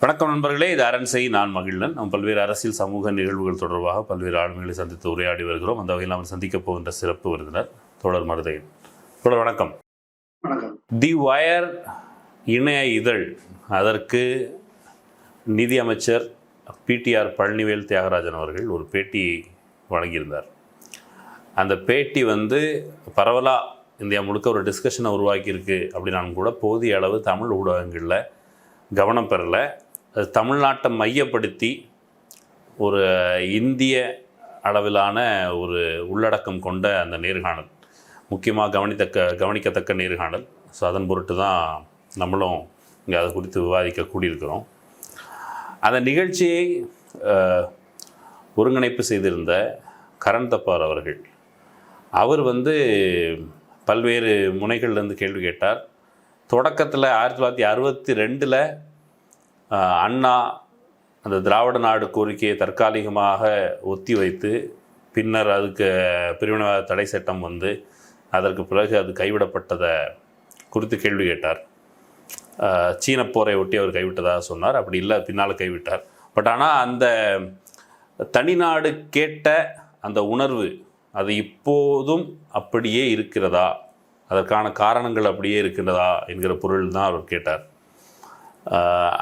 வணக்கம் நண்பர்களே, இது அரண்சை. நான் மகிழ்நன். நாம் பல்வேறு அரசியல் சமூக நிகழ்வுகள் தொடர்பாக பல்வேறு ஆளுமைகளை சந்தித்து உரையாடி வருகிறோம். அந்த வகையில் நாம் சந்திக்கப் போகின்ற சிறப்பு விருந்தினர் தோழர் மருதையன். தோழர் வணக்கம். வணக்கம். தி வயர் இணைய இதழ், அதற்கு நிதி அமைச்சர் பிடிஆர் பழனிவேல் தியாகராஜன் அவர்கள் ஒரு பேட்டி வழங்கியிருந்தார். அந்த பேட்டி பரவலாக இந்தியா முழுக்க ஒரு டிஸ்கஷனை உருவாக்கியிருக்கு அப்படின்னாலும் கூட போதிய அளவு தமிழ் ஊடகங்களில் கவனம் பெறலை. அது தமிழ்நாட்டை மையப்படுத்தி ஒரு இந்திய அளவிலான ஒரு உள்ளடக்கம் கொண்ட அந்த நேர்காணல், முக்கியமாக கவனிக்கத்தக்க நேர்காணல். ஸோ அதன் பொருட்டு தான் நம்மளும் இங்கே அதை குறித்து விவாதிக்க கூடியிருக்கிறோம். அந்த நிகழ்ச்சியை ஒருங்கிணைப்பு செய்திருந்த கரண் தப்பார் அவர்கள், அவர் பல்வேறு முனைகள்லேருந்து கேள்வி கேட்டார். தொடக்கத்தில் 1962 அண்ணா அந்த திராவிட நாடு கோரிக்கையை தற்காலிகமாக ஒத்தி வைத்து, பின்னர் அதுக்கு பிரிவினைவாத தடை சட்டம் அதற்கு பிறகு அது கைவிடப்பட்டதை குறித்து கேள்வி கேட்டார். சீன போரை ஒட்டி அவர் கைவிட்டதாக சொன்னார். அப்படி இல்லை, பின்னால் கைவிட்டார். பட் ஆனால் அந்த தனிநாடு கேட்ட அந்த உணர்வு அது இப்போதும் அப்படியே இருக்கிறதா, அதற்கான காரணங்கள் அப்படியே இருக்கின்றதா என்கிற பொருள் தான் அவர் கேட்டார்.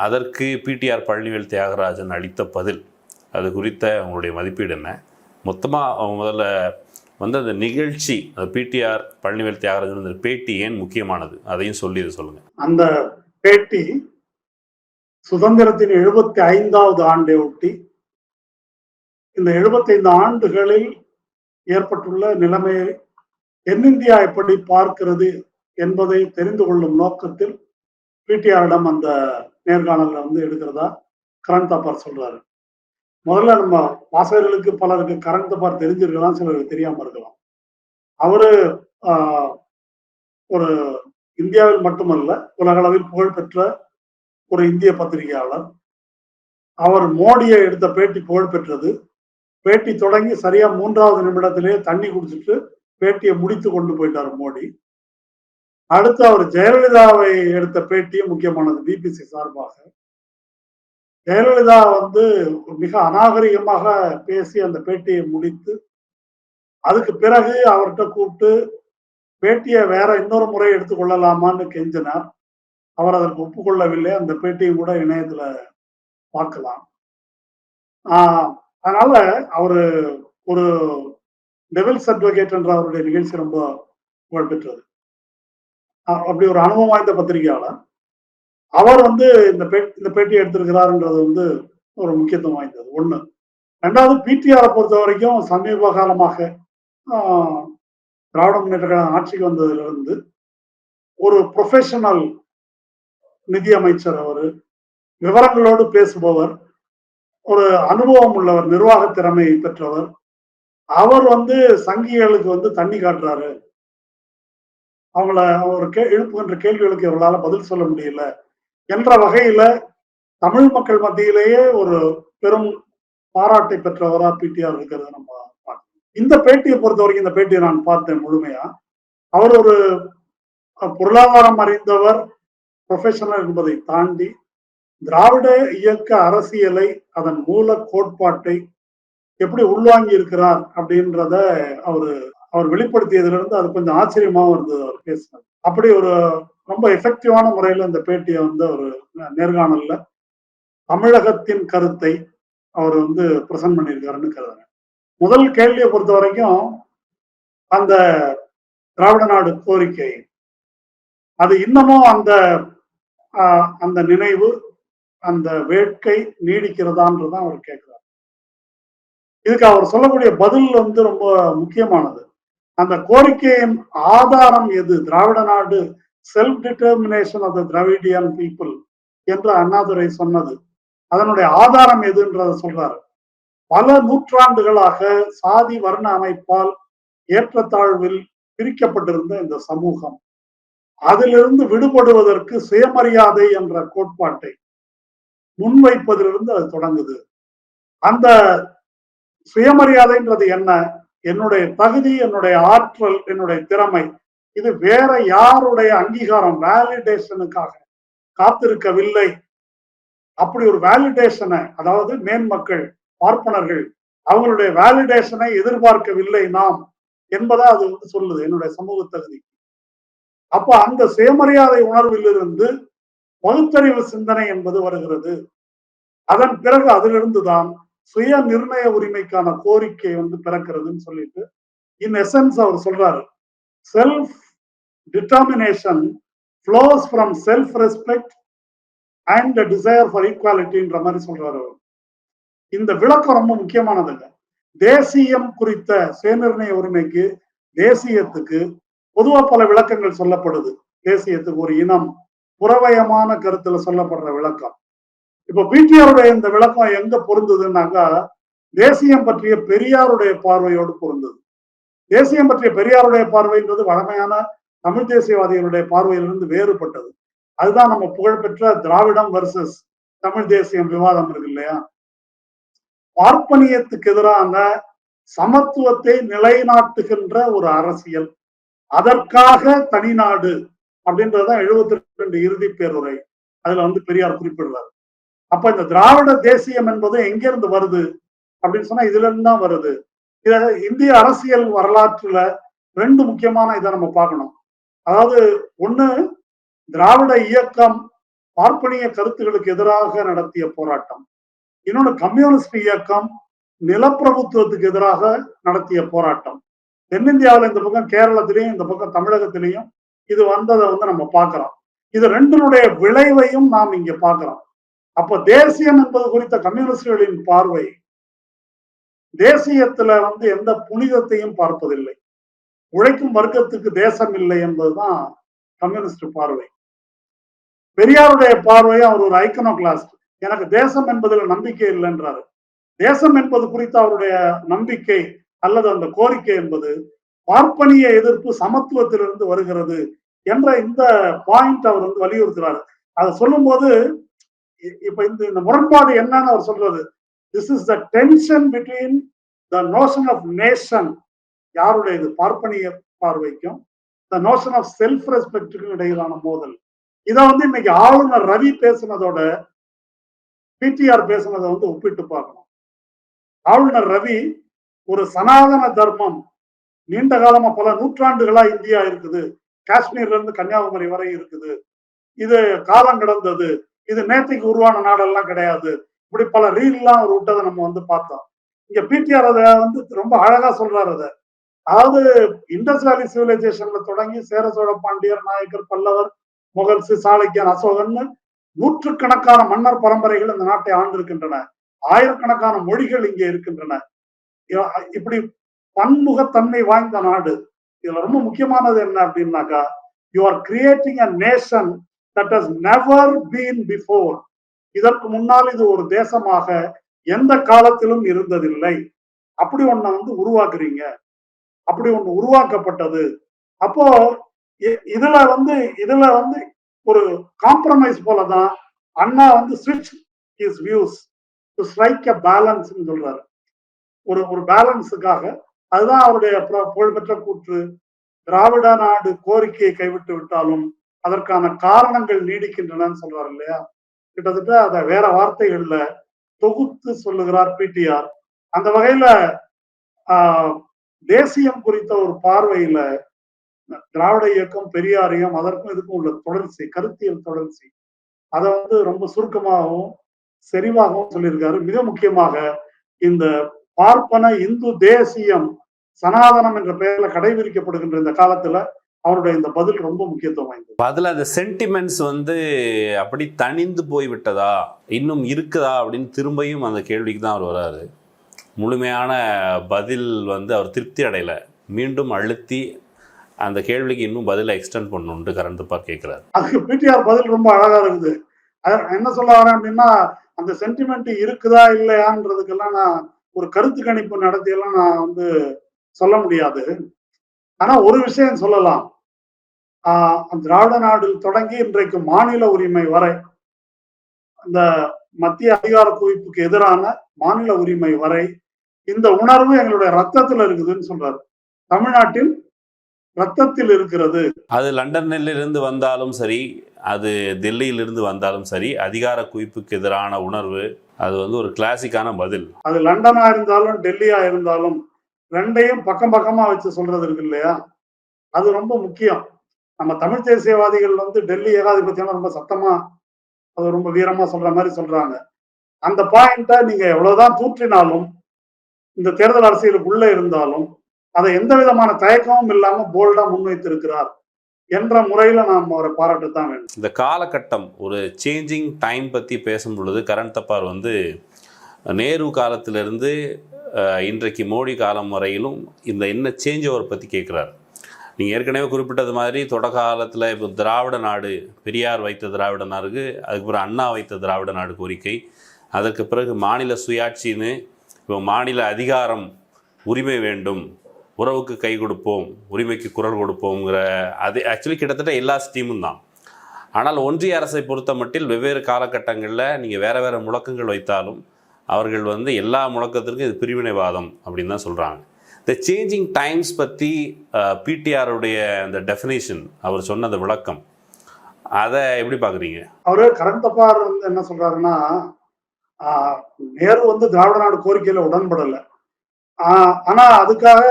அதற்கு பிடிஆர் பழனிவேல் தியாகராஜன் அளித்த பதில், அது குறித்த அவங்களுடைய மதிப்பீடு என்ன? மொத்தமாக முதல்ல அந்த நிகழ்ச்சி, அந்த பிடிஆர் பழனிவேல் தியாகராஜன் அந்த பேட்டி ஏன் முக்கியமானது, அதையும் சொல்லி சொல்லுங்கள். அந்த பேட்டி சுதந்திரத்தின் 75வது ஆண்டை ஒட்டி இந்த 75 ஆண்டுகளில் ஏற்பட்டுள்ள நிலைமையை தென்னிந்தியா எப்படி பார்க்கிறது என்பதை தெரிந்து கொள்ளும் நோக்கத்தில் பிடிஆரிடம் அந்த நேர்காணல எடுக்கிறதா கரண் தப்பார் சொல்றாரு. முதல்ல நம்ம வாசகர்களுக்கு பலருக்கு கரண் தப்பார் தெரிஞ்சிருக்கலாம், சிலருக்கு தெரியாம இருக்கலாம். அவரு ஒரு இந்தியாவில் மட்டுமல்ல, உலகளவில் புகழ்பெற்ற ஒரு இந்திய பத்திரிகையாளர். அவர் மோடியை எடுத்த பேட்டி புகழ்பெற்றது. பேட்டி தொடங்கி சரியா 3வது நிமிடத்திலேயே தண்ணி குடிச்சிட்டு பேட்டியை முடித்து கொண்டு போயிட்டார் மோடி. அடுத்து அவர் ஜெயலலிதாவை எடுத்த பேட்டியும் முக்கியமானது. பிபிசி சார்பாக ஜெயலலிதா மிக அநாகரிகமாக பேசி அந்த பேட்டியை முடித்து, அதுக்கு பிறகு அவர்கிட்ட கூப்பிட்டு பேட்டியை வேற இன்னொரு முறை எடுத்துக்கொள்ளலாமான்னு கெஞ்சினார். அவர் அதற்கு ஒப்புக்கொள்ளவில்லை. அந்த பேட்டியும் கூட இணையத்துல பார்க்கலாம். அதனால அவரு ஒரு டெவில்ஸ் அட்வொகேட் என்ற அவருடைய நிகழ்ச்சி ரொம்ப புகழ்பெற்றது. அப்படி ஒரு அனுபவம் வாய்ந்த பத்திரிகையாளர் அவர் இந்த பேட்டியை எடுத்திருக்கிறாருன்றது ஒரு முக்கியத்துவம் வாய்ந்தது ஒண்ணு. ரெண்டாவது, பிடிஆரை பொறுத்த வரைக்கும் சமீப காலமாக திராவிட முன்னேற்ற கழகம் ஆட்சிக்கு வந்ததுல இருந்து ஒரு ப்ரொஃபஷனல் நிதி அமைச்சர், அவரு விவரங்களோடு பேசுபவர், ஒரு அனுபவம் உள்ளவர், நிர்வாக திறமை பெற்றவர். அவர் சங்கிகளுக்கு தண்ணி காட்டுறாரு, அவங்கள எழுப்புகின்ற கேள்விகளுக்கு இவர்களால பதில் சொல்ல முடியல என்ற வகையில தமிழ் மக்கள் மத்தியிலேயே ஒரு பெரும் பாராட்டை பெற்றவரா பிடிஆர் இருக்கிறது நம்ம பார்க்கணும். இந்த பேட்டியை பொறுத்த வரைக்கும், இந்த பேட்டியை நான் பார்த்தேன் முழுமையா. அவர் ஒரு பொருளாதாரம் அறிந்தவர், ப்ரொஃபஷனல் என்பதை தாண்டி திராவிட இயக்க அரசியலை, அதன் மூல கோட்பாட்டை எப்படி உள்வாங்கி இருக்கிறார் அப்படின்றத அவர் வெளிப்படுத்தியதுல அது கொஞ்சம் ஆச்சரியமாவும் இருந்தது. அவர் பேசினது அப்படி ஒரு ரொம்ப எஃபெக்டிவான முறையில இந்த பேட்டியை ஒரு நேர்காணல்ல தமிழகத்தின் கருத்தை அவர் பிரசன்ட் பண்ணியிருக்காருன்னு கருதுறேன். முதல் கேள்வியை பொறுத்த வரைக்கும், அந்த திராவிட நாடு கோரிக்கை அது இன்னமும் அந்த நினைவு, அந்த வேட்கை நீடிக்கிறதான்றதான் அவர் கேட்கிறார். இதுக்கு அவர் சொல்லக்கூடிய பதில் ரொம்ப முக்கியமானது. அந்த கோரிக்கையின் ஆதாரம் எது? திராவிட நாடு, self determination of the Dravidian people என்று அண்ணாதுரை சொன்னது, அதனுடைய ஆதாரம் எதுன்றத சொல்றாரு. பல நூற்றாண்டுகளாக சாதி வர்ண அமைப்பால் ஏற்றத்தாழ்வில் பிரிக்கப்பட்டிருந்த இந்த சமூகம், அதிலிருந்து விடுபடுவதற்கு சுயமரியாதை என்ற கோட்பாட்டை முன்வைப்பதிலிருந்து அது தொடங்குது. அந்த சுயமரியாதைன்றது என்ன? என்னுடைய தகுதி, என்னுடைய ஆற்றல், என்னுடைய திறமை, இது வேற யாருடைய அங்கீகாரம், வேலிடேஷனுக்காக காத்திருக்கவில்லை அப்படி ஒரு வேலிடேஷனை, அதாவது மேன்மக்கள், பார்ப்பனர்கள் அவங்களுடைய வேலிடேஷனை எதிர்பார்க்கவில்லை நாம் என்பதை அது வந்து சொல்லுது என்னுடைய சமூக தகுதி. அப்ப அந்த சுயமரியாதை உணர்விலிருந்து பகுத்தறிவு சிந்தனை என்பது வருகிறது. அதன் பிறகு அதிலிருந்துதான் சுய நிர்ணய உரிமைக்கான கோரிக்கை வந்து பிறக்கிறதுன்னு சொல்லிட்டு இன் எசன்ஸ் அவர் சொல்றாரு, self determination flows from self respect and desire for ஈக்வாலிட்டின்ற மாதிரி சொல்றாரு அவர். இந்த விளக்கம் ரொம்ப முக்கியமானதுங்க. தேசியம் குறித்த சுயநிர்ணய உரிமைக்கு, தேசியத்துக்கு பொதுவா பல விளக்கங்கள் சொல்லப்படுது. தேசியத்துக்கு ஒரு இனம், புறவயமான கருத்துல சொல்லப்படுற விளக்கம். இப்ப பிடிஆருடைய இந்த விளக்கம் எங்க பொருந்ததுன்னாக்கா, தேசியம் பற்றிய பெரியாருடைய பார்வையோடு பொருந்தது. தேசியம் பற்றிய பெரியாருடைய பார்வைன்றது வழமையான தமிழ் தேசியவாதிகளுடைய பார்வையிலிருந்து வேறுபட்டது. அதுதான் நம்ம புகழ்பெற்ற திராவிடம் வர்சஸ் தமிழ் தேசியம் விவாதம் இருக்கு இல்லையா. பார்ப்பனியத்துக்கு எதிரான சமத்துவத்தை நிலைநாட்டுகின்ற ஒரு அரசியல், அதற்காக தனிநாடு அப்படின்றதுதான் 72 இறுதி பேருரை. அதுல வந்து பெரியார் குறிப்பிடுறாரு. அப்ப இந்த திராவிட தேசியம் என்பது எங்கிருந்து வருது அப்படின்னு சொன்னா இதுல இருந்து தான் வருது. இத இந்திய அரசியல் வரலாற்றுல 2 முக்கியமான இதை நம்ம பார்க்கணும். அதாவது ஒண்ணு, திராவிட இயக்கம் பார்ப்பனிய கருத்துகளுக்கு எதிராக நடத்திய போராட்டம். இன்னொன்னு, கம்யூனிஸ்ட் இயக்கம் நிலப்பிரபுத்துவத்துக்கு எதிராக நடத்திய போராட்டம். தென்னிந்தியாவில் இந்த பக்கம் கேரளத்திலையும் இந்த பக்கம் தமிழகத்திலையும் இது வந்ததை வந்து நம்ம பார்க்கிறோம். இது ரெண்டினுடைய விளைவையும் நாம் இங்க பார்க்கிறோம். அப்ப தேசியம் என்பது குறித்த கம்யூனிஸ்டுகளின் பார்வை தேசியத்துல வந்து எந்த புனிதத்தையும் பார்ப்பதில்லை. உழைக்கும் வர்க்கத்துக்கு தேசம் இல்லை என்பதுதான் கம்யூனிஸ்ட் பார்வை. பெரியாருடைய பார்வையை அவர் ஒரு ஐக்கனோகிளாஸ்ட். எனக்கு தேசம் என்பதில் நம்பிக்கை இல்லைன்றாரு. தேசம் என்பது குறித்த அவருடைய நம்பிக்கை அல்லது அந்த கோரிக்கை என்பது பார்ப்பனிய எதிர்ப்பு சமத்துவத்திலிருந்து வருகிறது என்ற இந்த பாயிண்ட் அவர் வந்து வலியுறுத்துறாரு. அதை சொல்லும் போது இப்ப இந்த முரண்பாடு என்னன்னு அவர் சொல்றது, this is the tension between the notion of nation, யாருடைய இது பார்ப்பனிய பார்வைக்கும் த நோஷன் ஆஃப் செல்ஃப் ரெஸ்பெக்டுக்கும் இடையிலான மோதல். இதை வந்து இன்னைக்கு ஆளுநர் ரவி பேசுனதோட பிடிஆர் பேசுனதை வந்து ஒப்பிட்டு பார்க்கணும். ஆளுநர் ரவி ஒரு சனாதன தர்மம் நீண்ட காலமா பல நூற்றாண்டுகளா இந்தியா இருக்குது, காஷ்மீர்ல இருந்து கன்னியாகுமரி வரை இருக்குது, இது காலம் கடந்தது, இது நேற்றுக்கு உருவான நாடெல்லாம் கிடையாது, இப்படி பல ரீல்லாம் அவர் விட்டதை நம்ம வந்து பார்த்தோம். இங்க பிடிஆர் அதை வந்து ரொம்ப அழகா சொல்றாரு. அதை அதாவது இண்டஸ் வேலி சிவிலைசேஷன்ல தொடங்கி சேர சோழ பாண்டியர், நாயக்கர், பல்லவர், முகல்ஸ், சாளுக்கியன், அசோகன் நூற்றுக்கணக்கான மன்னர் பரம்பரைகள் இந்த நாட்டை ஆண்டிருக்கின்றன. ஆயிரக்கணக்கான மொழிகள் இங்கே இருக்கின்றன. இப்படி பன்முகத்தன்மை வாய்ந்த நாடு. இதுல ரொம்ப முக்கியமானது என்ன அப்படின்னாக்கா, you are creating a nation that has never been before. இதற்கு முன்னால் இது ஒரு தேசமாக எந்த காலத்திலும் இருந்ததில்லை. அப்படி ஒண்ண வந்து உருவாக்குறீங்க. அப்படி ஒண்ணு உருவாக்கப்பட்டது. அப்போ இதுல வந்து ஒரு காம்ப்ரமைஸ் போலதான் அண்ணா வந்து ஸ்விட்ச் his views to strike a balance சொல்றாரு. ஒரு பேலன்ஸுக்காக. அதுதான் அவருடைய புகழ்பெற்ற கூற்று, திராவிட நாடு கோரிக்கையை கைவிட்டு விட்டாலும் அதற்கான காரணங்கள் நீடிக்கின்றன சொல்றாரு இல்லையா. கிட்டத்தட்ட அதை வேற வார்த்தைகள்ல தொகுத்து சொல்லுகிறார் பிடிஆர். அந்த வகையில தேசியம் குறித்த ஒரு பார்வையில திராவிட இயக்கம், பெரியாரையும் அதற்கும் இதுக்கும் உள்ள தொடர்ச்சி, கருத்தியல் தொடர்ச்சி, அதை வந்து ரொம்ப சுருக்கமாகவும் செறிவாகவும் சொல்லியிருக்காரு. மிக முக்கியமாக இந்த பார்ப்பன இந்து தேசியம் சனாதனம் என்ற பெயர்ல கடைபிடிக்கப்படுகின்ற இந்த காலத்துல அவருடைய இந்த பதில் ரொம்ப முக்கியத்துவம் வாய்ந்தது. அதுல அந்த சென்டிமெண்ட்ஸ் வந்து அப்படி தணிந்து போய் விட்டதா, இன்னும் இருக்குதா அப்படின்னு திரும்பியும் அந்த கேள்விக்கு தான் அவர் வராரு. முழுமையான பதில் வந்து அவர் திருப்தி அடையல. மீண்டும் அழுத்தி அந்த கேள்விக்கு இன்னும் பதிலை எக்ஸ்டெண்ட் பண்ணணும்னு கரண்ட்பார் கேட்கிறாரு. அதுக்கு பிடிஆர் பதில் ரொம்ப அழகா இருக்குது. என்ன சொல்ல வரேன் அப்படின்னா, அந்த சென்டிமெண்ட் இருக்குதா இல்லையான்றதுக்கெல்லாம் நான் ஒரு கருத்து கணிப்பு நடத்தியெல்லாம் நான் வந்து சொல்ல முடியாது. ஆனா ஒரு விஷயம் சொல்லலாம், திராவிட நாடு தொடங்கி இன்றைக்கு மாநில உரிமை வரை, இந்த மத்திய அதிகார குவிப்புக்கு எதிரான மாநில உரிமை வரை இந்த உணர்வு எங்களுடைய ரத்தத்துல இருக்குதுன்னு சொல்றாரு. தமிழ்நாட்டில் ரத்தத்தில் இருக்கிறது. அது லண்டனிலிருந்து வந்தாலும் சரி, அது டெல்லியிலிருந்து வந்தாலும் சரி, அதிகார குவிப்புக்கு எதிரான உணர்வு அது வந்து ஒரு கிளாசிக்கான பதில். அது லண்டனா இருந்தாலும் டெல்லியா இருந்தாலும் ரெண்டையும் பக்கம் பக்கமா வச்சு சொல்றது இருக்கு இல்லையா, அது ரொம்ப முக்கியம். நம்ம தமிழ் தேசியவாதிகள் வந்து டெல்லி ஏகாதிபத்தியம் ரொம்ப சத்தமா, அது ரொம்ப வீரமா சொல்ற மாதிரி சொல்றாங்க. அந்த பாயிண்ட நீங்க எவ்வளவுதான் தூற்றினாலும், இந்த தேர்தல் அரசியலுக்குள்ள இருந்தாலும், அதை எந்த விதமான தயக்கமும் இல்லாம போல்டா முன்வைத்திருக்கிறார் என்ற முறையில நாம் அவரை பாராட்டத்தான் வேண்டும். இந்த காலகட்டம் ஒரு சேஞ்சிங் டைம் பற்றி பேசும் பொழுது கரண் தப்பார் வந்து நேரு காலத்திலிருந்து இன்றைக்கு மோடி காலம் வரையிலும் இந்த என்ன சேஞ்ச் ஓவர் பற்றி கேட்குறாரு. நீங்கள் ஏற்கனவே குறிப்பிட்டது மாதிரி தொடக்க காலத்தில் இப்போ திராவிட நாடு, பெரியார் வைத்த திராவிட நாடுக்கு, அதுக்கப்புறம் அண்ணா வைத்த திராவிட நாடு கோரிக்கை, அதற்கு பிறகு மாநில சுயாட்சின்னு இப்போ மாநில அதிகாரம், உரிமை வேண்டும், உறவுக்கு கை கொடுப்போம், உரிமைக்கு குரல் கொடுப்போங்கிற அது ஆக்சுவலி கிட்டத்தட்ட எல்லா ஸ்டீமும் தான். ஆனால் ஒன்றிய அரசை பொறுத்த மட்டில் வெவ்வேறு காலகட்டங்களில் நீங்கள் வேறு வேறு முழக்கங்கள் வைத்தாலும் அவர்கள் வந்து எல்லா முழக்கத்திற்கும் இது பிரிவினைவாதம் அப்படின்னு தான் சொல்கிறாங்க. இந்த சேஞ்சிங் டைம்ஸ் பற்றி பிடிஆருடைய அந்த டெஃபினேஷன், அவர் சொன்ன அந்த விளக்கம், அதை எப்படி பார்க்குறீங்க? அவரு கரண் தப்பார் வந்து என்ன சொல்றாருன்னா, நேரு வந்து திராவிட நாடு கோரிக்கையில உடன்படலை. ஆனா அதுக்காக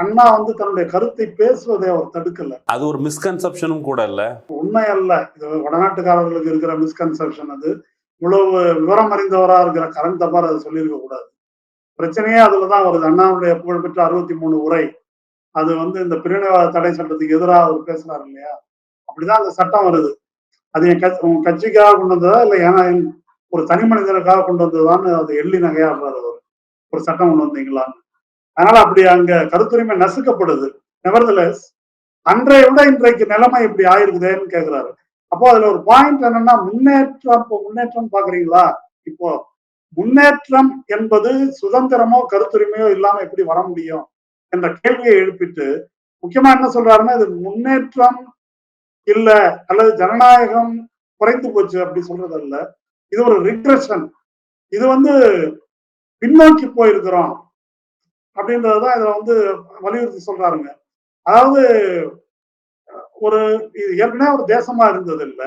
அண்ணா வந்து தன்னுடைய கருத்தை பேசுவதை அவர் தடுக்கல. அது ஒரு மிஸ்கன்செப்ஷனும் கூட இல்ல, உண்மை அல்ல. இது வடநாட்டுக்காரர்களுக்கு இருக்கிற மிஸ்கன்செப்ஷன். அது இவ்வளவு விவரம் அறிந்தவரா இருக்கிற கரண் தப்பார் அதை சொல்லியிருக்க கூடாது. பிரச்சனையே அதுலதான் வருது. அண்ணாவுடைய புகழ்பெற்ற 63 உரை, அது வந்து இந்த பிரிவினைவாத தடை சட்டத்துக்கு எதிராக அவர் பேசுறாரு இல்லையா, அப்படிதான் அந்த சட்டம் வருது. அது என் கட்சிக்காக கொண்டு வந்ததா இல்ல ஏன்னா ஒரு தனி மனிதனுக்காக கொண்டு வந்ததான்னு அது எள்ளி நகையாடுறாரு அவர். ஒரு சட்டம் கொண்டு வந்தீங்களான்னு. அதனால அப்படி அங்க கருத்துரிமை நசுக்கப்படுது. நெவர்தலெஸ் அன்றைய விட இன்றைக்கு நிலைமை இப்படி ஆயிருக்குதேன்னு கேக்குறாரு. அப்போ அதுல ஒரு பாயிண்ட் என்னன்னா, முன்னேற்றம் பாக்குறீங்களா? இப்போ முன்னேற்றம் என்பது சுதந்திரமோ கருத்துரிமையோ இல்லாம எப்படி வர முடியும் என்ற கேள்வியை எழுப்பிட்டு, முக்கியமா என்ன சொல்றாருன்னா, இது முன்னேற்றம் இல்ல அல்லது ஜனநாயகம் குறைந்து போச்சு அப்படி சொல்றது அல்ல, இது ஒரு ரிக்ரெஷன், இது வந்து பின்னோக்கி போயிருக்கிறோம் அப்படின்றதுதான் இதுல வந்து வலியுறுத்தி சொல்றாருங்க. அதாவது ஒரு ஏற்கனவே ஒரு தேசமா இருந்தது இல்ல,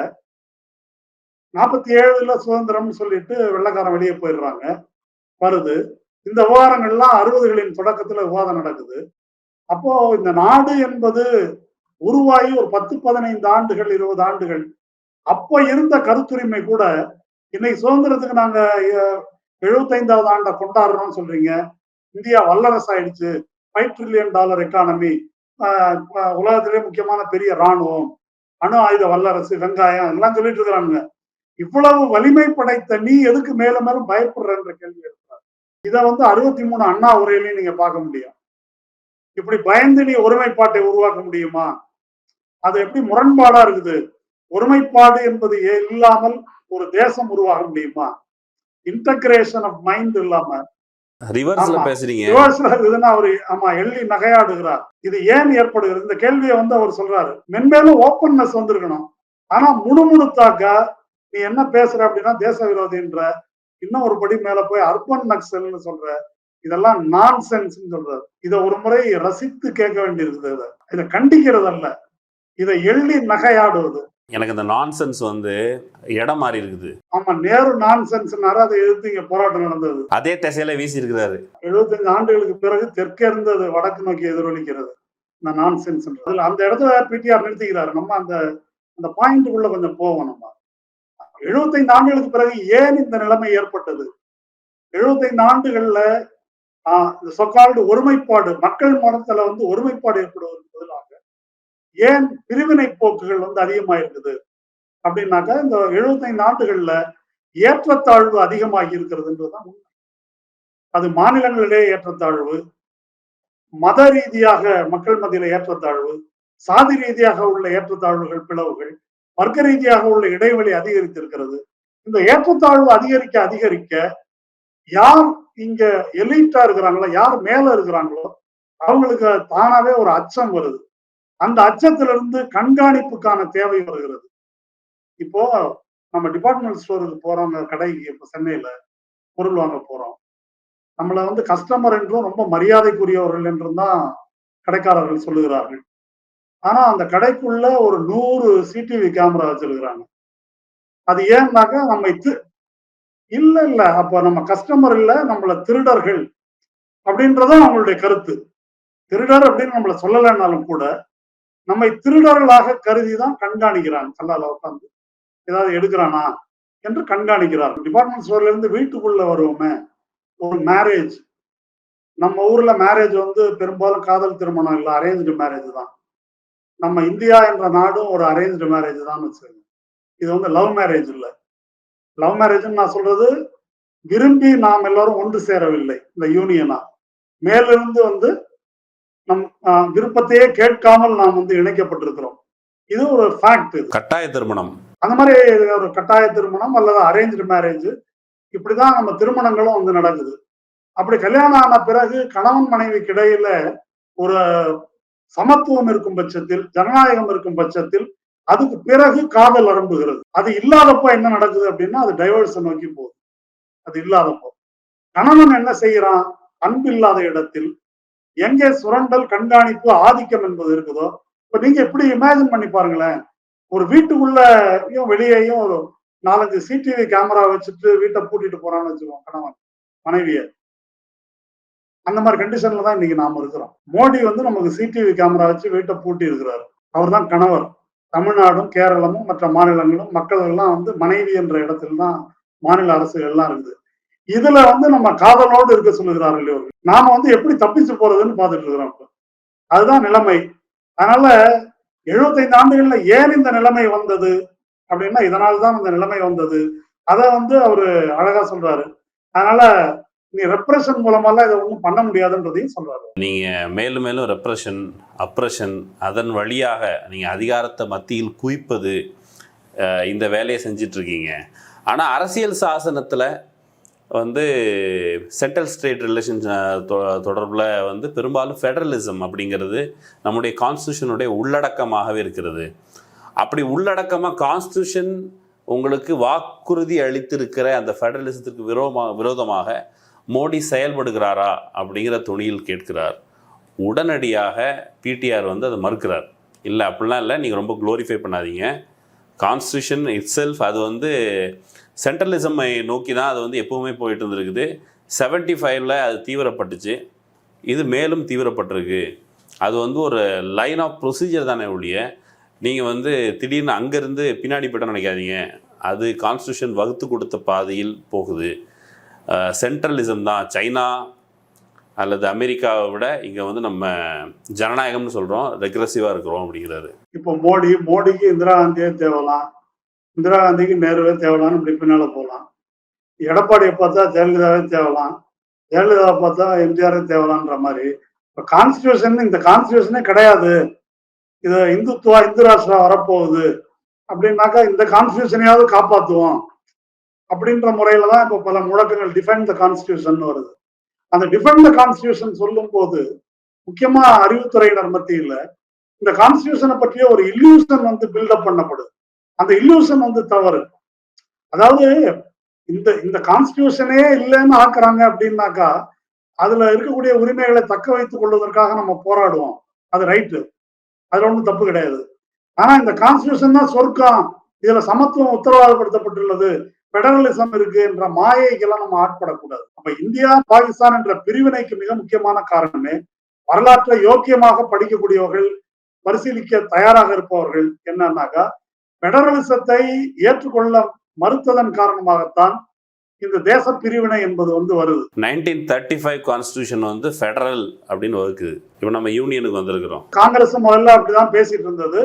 47ல சுதந்திரம்னு சொல்லிட்டு வெள்ளைக்காரன் வெளியே போயிடுறாங்க, வருது. இந்த விவகாரங்கள்லாம் 60களின் தொடக்கத்துல விவாதம் நடக்குது. அப்போ இந்த நாடு என்பது உருவாகி ஒரு 10-15 ஆண்டுகள் 20 ஆண்டுகள் அப்ப இருந்த கருத்துரிமை கூட இன்னைக்கு சுதந்திரத்துக்கு நாங்க 75வது ஆண்டை கொண்டாடுறோம்னு சொல்றீங்க, இந்தியா வல்லரசு ஆயிடுச்சு, $5 trillion எக்கானமி, உலகத்திலே முக்கியமான பெரிய ராணுவம், அணு ஆயுத வல்லரசு, வெங்காயம் எல்லாம் சொல்லிட்டு இருக்கிறாங்க. இவ்வளவு வலிமை படைத்த நீ எதுக்கு மேலும் மேலும் பயப்படுறன்ற கேள்வி எடுக்கிறார். இதை வந்து 63 அண்ணா உரையிலையும் நீங்க பார்க்க முடியும். இப்படி பயந்து நீ ஒருமைப்பாட்டை உருவாக்க முடியுமா? அது எப்படி முரண்பாடா இருக்குது? ஒருமைப்பாடு என்பது இல்லாமல் ஒரு தேசம் உருவாக முடியுமா? இன்டகிரேஷன் ஆஃப் மைண்ட் இல்லாம ரிவர்ஸ்ல பேசுறீங்க. ரிவர்ஸ்ல இருக்குதுன்னு அவரு எள்ளி நகையாடுகிறார். இது ஏன் ஏற்படுகிறது? இந்த கேள்வியை வந்து அவர் சொல்றாரு. மென்மேலும் ஓப்பன்னஸ் வந்திருக்கணும். ஆனா முணுமுணுத்தாக்கா நீ என்ன பேசுற அப்படின்னா தேச விரோதின்ற, இன்னும் ஒரு படி மேல போய் அர்பன் நக்சல்னு சொல்ற, இதெல்லாம் நான் சென்ஸ் சொல்றாரு. இதை ஒரு முறை ரசித்து கேட்க வேண்டியிருக்குது. இதை கண்டிக்கிறது அல்ல, இதை எள்ளி நகையாடுவது. எனக்கு இந்த நான்சென்ஸ் வந்து இடம் மாறி இருக்குது. ஆமா, நேரு நான்சென்ஸ்னாரு, அதை எதிர்த்து இங்க போராட்டம் நடந்தது. அதே திசையில வீசி இருக்கிறாரு. 75 ஆண்டுகளுக்கு பிறகு தெற்கே இருந்தது வடக்கு நோக்கி எதிரொலிக்கிறது இந்த நான்சென்ஸ். அந்த இடத்துல பிடிஆர் நிறுத்திக்கிறாரு. நம்ம அந்த அந்த பாயிண்ட்டுக்குள்ள கொஞ்சம் போவோம். நம்ம 75 ஆண்டுகளுக்கு பிறகு ஏன் இந்த நிலைமை ஏற்பட்டது? 75 ஆண்டுகள்ல சொக்கால்டு ஒருமைப்பாடு, மக்கள் மனத்துல வந்து ஒருமைப்பாடு ஏற்படுவதற்கு பதிலாக ஏன் பிரிவினை போக்குகள் வந்து அதிகமா இருக்குது அப்படின்னாக்கா, இந்த 75 ஆண்டுகள்ல ஏற்றத்தாழ்வு அதிகமாகி இருக்கிறதுன்றதுதான் உண்மை. அது மாநிலங்களிடையே ஏற்றத்தாழ்வு, மத ரீதியாக மக்கள் மத்தியில ஏற்றத்தாழ்வு, சாதி ரீதியாக உள்ள ஏற்றத்தாழ்வுகள், பிளவுகள், வர்க்க ரீதியாக உள்ள இடைவெளி அதிகரித்திருக்கிறது. இந்த ஏற்றத்தாழ்வு அதிகரிக்க அதிகரிக்க யார் இங்க எலிட்டா இருக்கிறாங்களோ, யார் மேல இருக்கிறாங்களோ அவங்களுக்கு தானாவே ஒரு அச்சம் வருது. அந்த அச்சத்திலிருந்து கண்காணிப்புக்கான தேவை வருகிறது. இப்போ நம்ம டிபார்ட்மெண்ட் ஸ்டோருக்கு போறோம், கடைக்கு இப்ப சென்னையில பொருள் வாங்க போறோம். நம்மள வந்து கஸ்டமர் என்றும் ரொம்ப மரியாதைக்குரியவர்கள் என்றும் தான் கடைக்காரர்கள் சொல்லுகிறார்கள். ஆனா அந்த கடைக்குள்ள ஒரு 100 சிடிவி கேமரா வச்சிருக்கிறாங்க. அது ஏன்னாக்கா இல்ல இல்ல அப்ப நம்ம கஸ்டமர் இல்ல, நம்மள திருடர்கள் அப்படின்றதும் அவங்களுடைய கருத்து. திருடர் அப்படின்னு நம்மள சொல்லலைன்னாலும் கூட நம்மை திருடர்களாக கருதி தான் கண்காணிக்கிறாங்க. கல்லால உட்கார்ந்து ஏதாவது எடுக்கிறானா என்று கண்காணிக்கிறார். டிபார்ட்மெண்ட் ஸ்டோர்ல இருந்து வீட்டுக்குள்ள வருவோமே, ஒரு மேரேஜ், நம்ம ஊர்ல மேரேஜ் வந்து பெரும்பாலும் காதல் திருமணம் இல்ல, அரேஞ்ச்டு மேரேஜ் தான். நம்ம இந்தியா என்ற நாடும் ஒரு அரேஞ்ச்டு மேரேஜ் தான் வச்சுக்கோங்க. இது வந்து லவ் மேரேஜ் இல்ல. லவ் மேரேஜ்ன்னு நான் சொல்றது விரும்பி நாம் எல்லாரும் ஒன்று சேரவில்லை இந்த யூனியனா. மேலிருந்து வந்து நம் விருப்பத்தையே கேட்காமல் நாம் வந்து இணைக்கப்பட்டிருக்கிறோம். இது ஒரு ஃபேக்ட். இது கட்டாய திருமணம். அந்த மாதிரி ஒரு கட்டாய திருமணம் அல்லது அரேஞ்ச்டு மேரேஜ், இப்படிதான் நம்ம திருமணங்களும் வந்து நடக்குது. அப்படி கல்யாணம் ஆன பிறகு கணவன் மனைவிக்கு இடையில ஒரு சமத்துவம் இருக்கும் பட்சத்தில், ஜனநாயகம் இருக்கும் பட்சத்தில், அதுக்கு பிறகு காதல் அரம்புகிறது. அது இல்லாதப்போ என்ன நடக்குது அப்படின்னா அது டைவர்ஸை நோக்கி போகுது. அது இல்லாதப்போ கணவன் என்ன செய்யறான்? அன்பு இல்லாத இடத்தில் எங்கே சுரண்டல், கண்காணிப்பு, ஆதிக்கம் என்பது இருக்குதோ, இப்ப நீங்க எப்படி இமேஜின் பண்ணி பாருங்களேன். ஒரு வீட்டுக்குள்ளயும் வெளியேயும் ஒரு 4-5 சிடிவி கேமரா வச்சுட்டு வீட்டை பூட்டிட்டு போறான்னு வச்சுக்கோங்க கணவன் மனைவிய. அந்த மாதிரி கண்டிஷன்ல தான் இன்னைக்கு நாம இருக்கிறோம். மோடி வந்து நமக்கு சிடிவி கேமரா வச்சு வீட்டை பூட்டி இருக்கிறாரு. அவர் தான் கணவர். தமிழ்நாடும் கேரளமும் மற்ற மாநிலங்களும் மக்கள் எல்லாம் வந்து மனைவி என்ற இடத்தில் தான் மாநில அரசுகள் எல்லாம் இருக்குது. இதுல வந்து நம்ம காதலோடு இருக்க சொல்லுகிறார்கள் இவர்கள். நாம வந்து எப்படி தப்பிச்சு போறதுன்னு பார்த்துட்டு இருக்கிறோம். அதுதான் நிலைமை. அதனால 75 ஆண்டுகள்ல ஏன் இந்த நிலைமை வந்தது அப்படின்னா இதனால்தான் இந்த நிலைமை வந்தது. அத வந்து அவரு அழகா சொல்றாரு. அதனால நீ ரெப்ரஷன் மூலமாலாம் இதை ஒன்றும் பண்ண முடியாதுன்றதையும் சொல்றாரு. நீங்க மேலும் மேலும் ரெப்ரஷன், அப்ரஷன், அதன் வழியாக நீங்க அதிகாரத்தை மத்தியில் குவிப்பது, இந்த வேலையை செஞ்சிட்டு இருக்கீங்க. ஆனா அரசியல் சாசனத்துல வந்து சென்ட்ரல் ஸ்டேட் ரிலேஷன் தொடர்பில் வந்து பெரும்பாலும் ஃபெடரலிசம் அப்படிங்கிறது நம்முடைய கான்ஸ்டியூஷனுடைய உள்ளடக்கமாகவே இருக்கிறது. அப்படி உள்ளடக்கமாக கான்ஸ்டியூஷன் உங்களுக்கு வாக்குறுதி அளித்திருக்கிற அந்த ஃபெடரலிசத்துக்கு விரோதமாக மோடி செயல்படுகிறாரா அப்படிங்கிற துணியில் கேட்கிறார். உடனடியாக பிடிஆர் வந்து அதை மறுக்கிறார். இல்லை அப்படிலாம் இல்லை, நீங்கள் ரொம்ப க்ளோரிஃபை பண்ணாதீங்க, கான்ஸ்டியூஷன் இட் செல்ஃப் அது வந்து சென்ட்ரலிசமை நோக்கி தான் அது வந்து எப்போவுமே போயிட்டு இருந்திருக்குது. 75ல் அது தீவிரப்பட்டுச்சு, இது மேலும் தீவிரப்பட்டிருக்கு. அது வந்து ஒரு லைன் ஆஃப் ப்ரொசீஜர் தானே ஒழிய நீங்கள் வந்து திடீர்னு அங்கேருந்து பின்னாடி போய்ட்டு நினைக்காதீங்க. அது கான்ஸ்டியூஷன் வகுத்து கொடுத்த பாதையில் போகுது. சென்ட்ரலிசம் தான். சைனா அல்லது அமெரிக்காவை விட இங்கே வந்து நம்ம ஜனநாயகம்னு சொல்கிறோம், ரெக்ரெசிவாக இருக்கிறோம் அப்படிங்கிறாரு. இப்போ மோடிக்கு இந்திரா காந்தியே தேவலாம், இந்திரா காந்திக்கு நேருவே தேவலான்னு இப்படி பின்னால போகலாம். எடப்பாடியை பார்த்தா ஜெயலலிதாவே தேவலாம், ஜெயலலிதாவை பார்த்தா எம்ஜிஆரே தேவலான்ற மாதிரி. இப்போ கான்ஸ்டியூஷன் இந்த கான்ஸ்டியூஷனே கிடையாது, இது இந்துத்துவா இந்து ராஷ்டிரா வரப்போகுது அப்படின்னாக்கா இந்த கான்ஸ்டியூஷனையாவது காப்பாற்றுவோம் அப்படின்ற முறையில தான் இப்போ பல முழக்கங்கள் டிஃபெண்ட் த கான்ஸ்டியூஷன் வருது. அந்த டிஃபெண்ட் த கான்ஸ்டியூஷன் சொல்லும் போது முக்கியமா அறிவுத்துறையினர் மத்தியில் இந்த கான்ஸ்டியூஷனை பற்றிய ஒரு இல்யூஷன் வந்து பில்டப் பண்ணப்படுது. அந்த இல்யூஷன் வந்து தவறு. அதாவது இந்த கான்ஸ்டியூஷனே இல்லைன்னு ஆக்குறாங்க அப்படின்னாக்கா அதுல இருக்கக்கூடிய உரிமைகளை தக்க வைத்துக் கொள்வதற்காக நம்ம போராடுவோம், அது ரைட்டு, அதுல ஒன்றும் தப்பு கிடையாது. ஆனா இந்த கான்ஸ்டியூஷன் தான் சொர்க்கம், இதுல சமத்துவம் உத்தரவாதப்படுத்தப்பட்டுள்ளது, பெடரலிசம் இருக்கு என்ற மாயைக்கெல்லாம் நம்ம ஆட்படக்கூடாது. அப்ப இந்தியா பாகிஸ்தான் என்ற பிரிவினைக்கு மிக முக்கியமான காரணமே வரலாற்றை யோக்கியமாக படிக்கக்கூடியவர்கள், பரிசீலிக்க தயாராக இருப்பவர்கள் என்னன்னாக்கா பெடரலிசத்தை ஏற்றுக்கொள்ள மறுத்ததன் காரணமாகத்தான் இந்த தேச பிரிவினை என்பது வந்து வருது. 1935 கான்ஸ்டியூஷன் வந்து ஃபெடரல் அப்படின்னு வகுக்குது. இப்போ நம்ம யூனியனுக்கு வந்திருக்கிறோம். காங்கிரஸ் முதல்ல அப்படிதான் பேசிட்டு இருந்தது.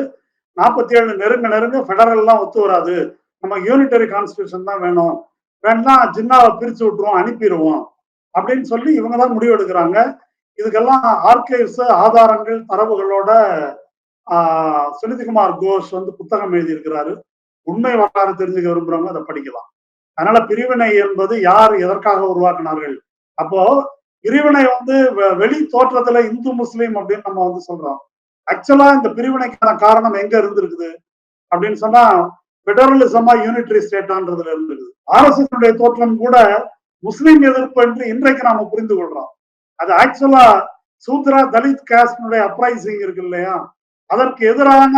47 நெருங்க ஃபெடரல்லாம் ஒத்து வராது, நம்ம யூனிட்டரி கான்ஸ்டியூஷன் தான் வேணும், வேணா ஜின்னாவை பிரிச்சு விட்டுருவோம், அனுப்பிடுவோம் அப்படின்னு சொல்லி இவங்க தான் முடிவு எடுக்கிறாங்க. இதுக்கெல்லாம் ஆர்கைவ்ஸ், ஆதாரங்கள், தரவுகளோட சுனிதிகுமார் கோஷ் வந்து புத்தகம் எழுதியிருக்கிறாரு. உண்மை வரலாறு தெரிஞ்சுக்க விரும்புறவங்க அதை படிக்கலாம். அதனால பிரிவினை என்பது யார் எதற்காக உருவாக்கினார்கள்? அப்போ பிரிவினை வந்து வெளி தோற்றத்துல இந்து முஸ்லீம் அப்படின்னு நம்ம வந்து சொல்றோம். ஆக்சுவலா இந்த பிரிவினைக்கான காரணம் எங்க இருந்திருக்குது அப்படின்னு சொன்னா பெடரலிசமா யூனிட்டரி ஸ்டேட்டான்றதுல இருந்திருக்குது. RSS தோற்றம் கூட முஸ்லீம் எதிர்ப்பு என்று இன்றைக்கு நாம புரிந்து கொள்றோம். அது ஆக்சுவலா சூத்ரா தலித் காஸ்டினுடைய அப்ரைசிங் இருக்கு இல்லையா, அதற்கு எதிரான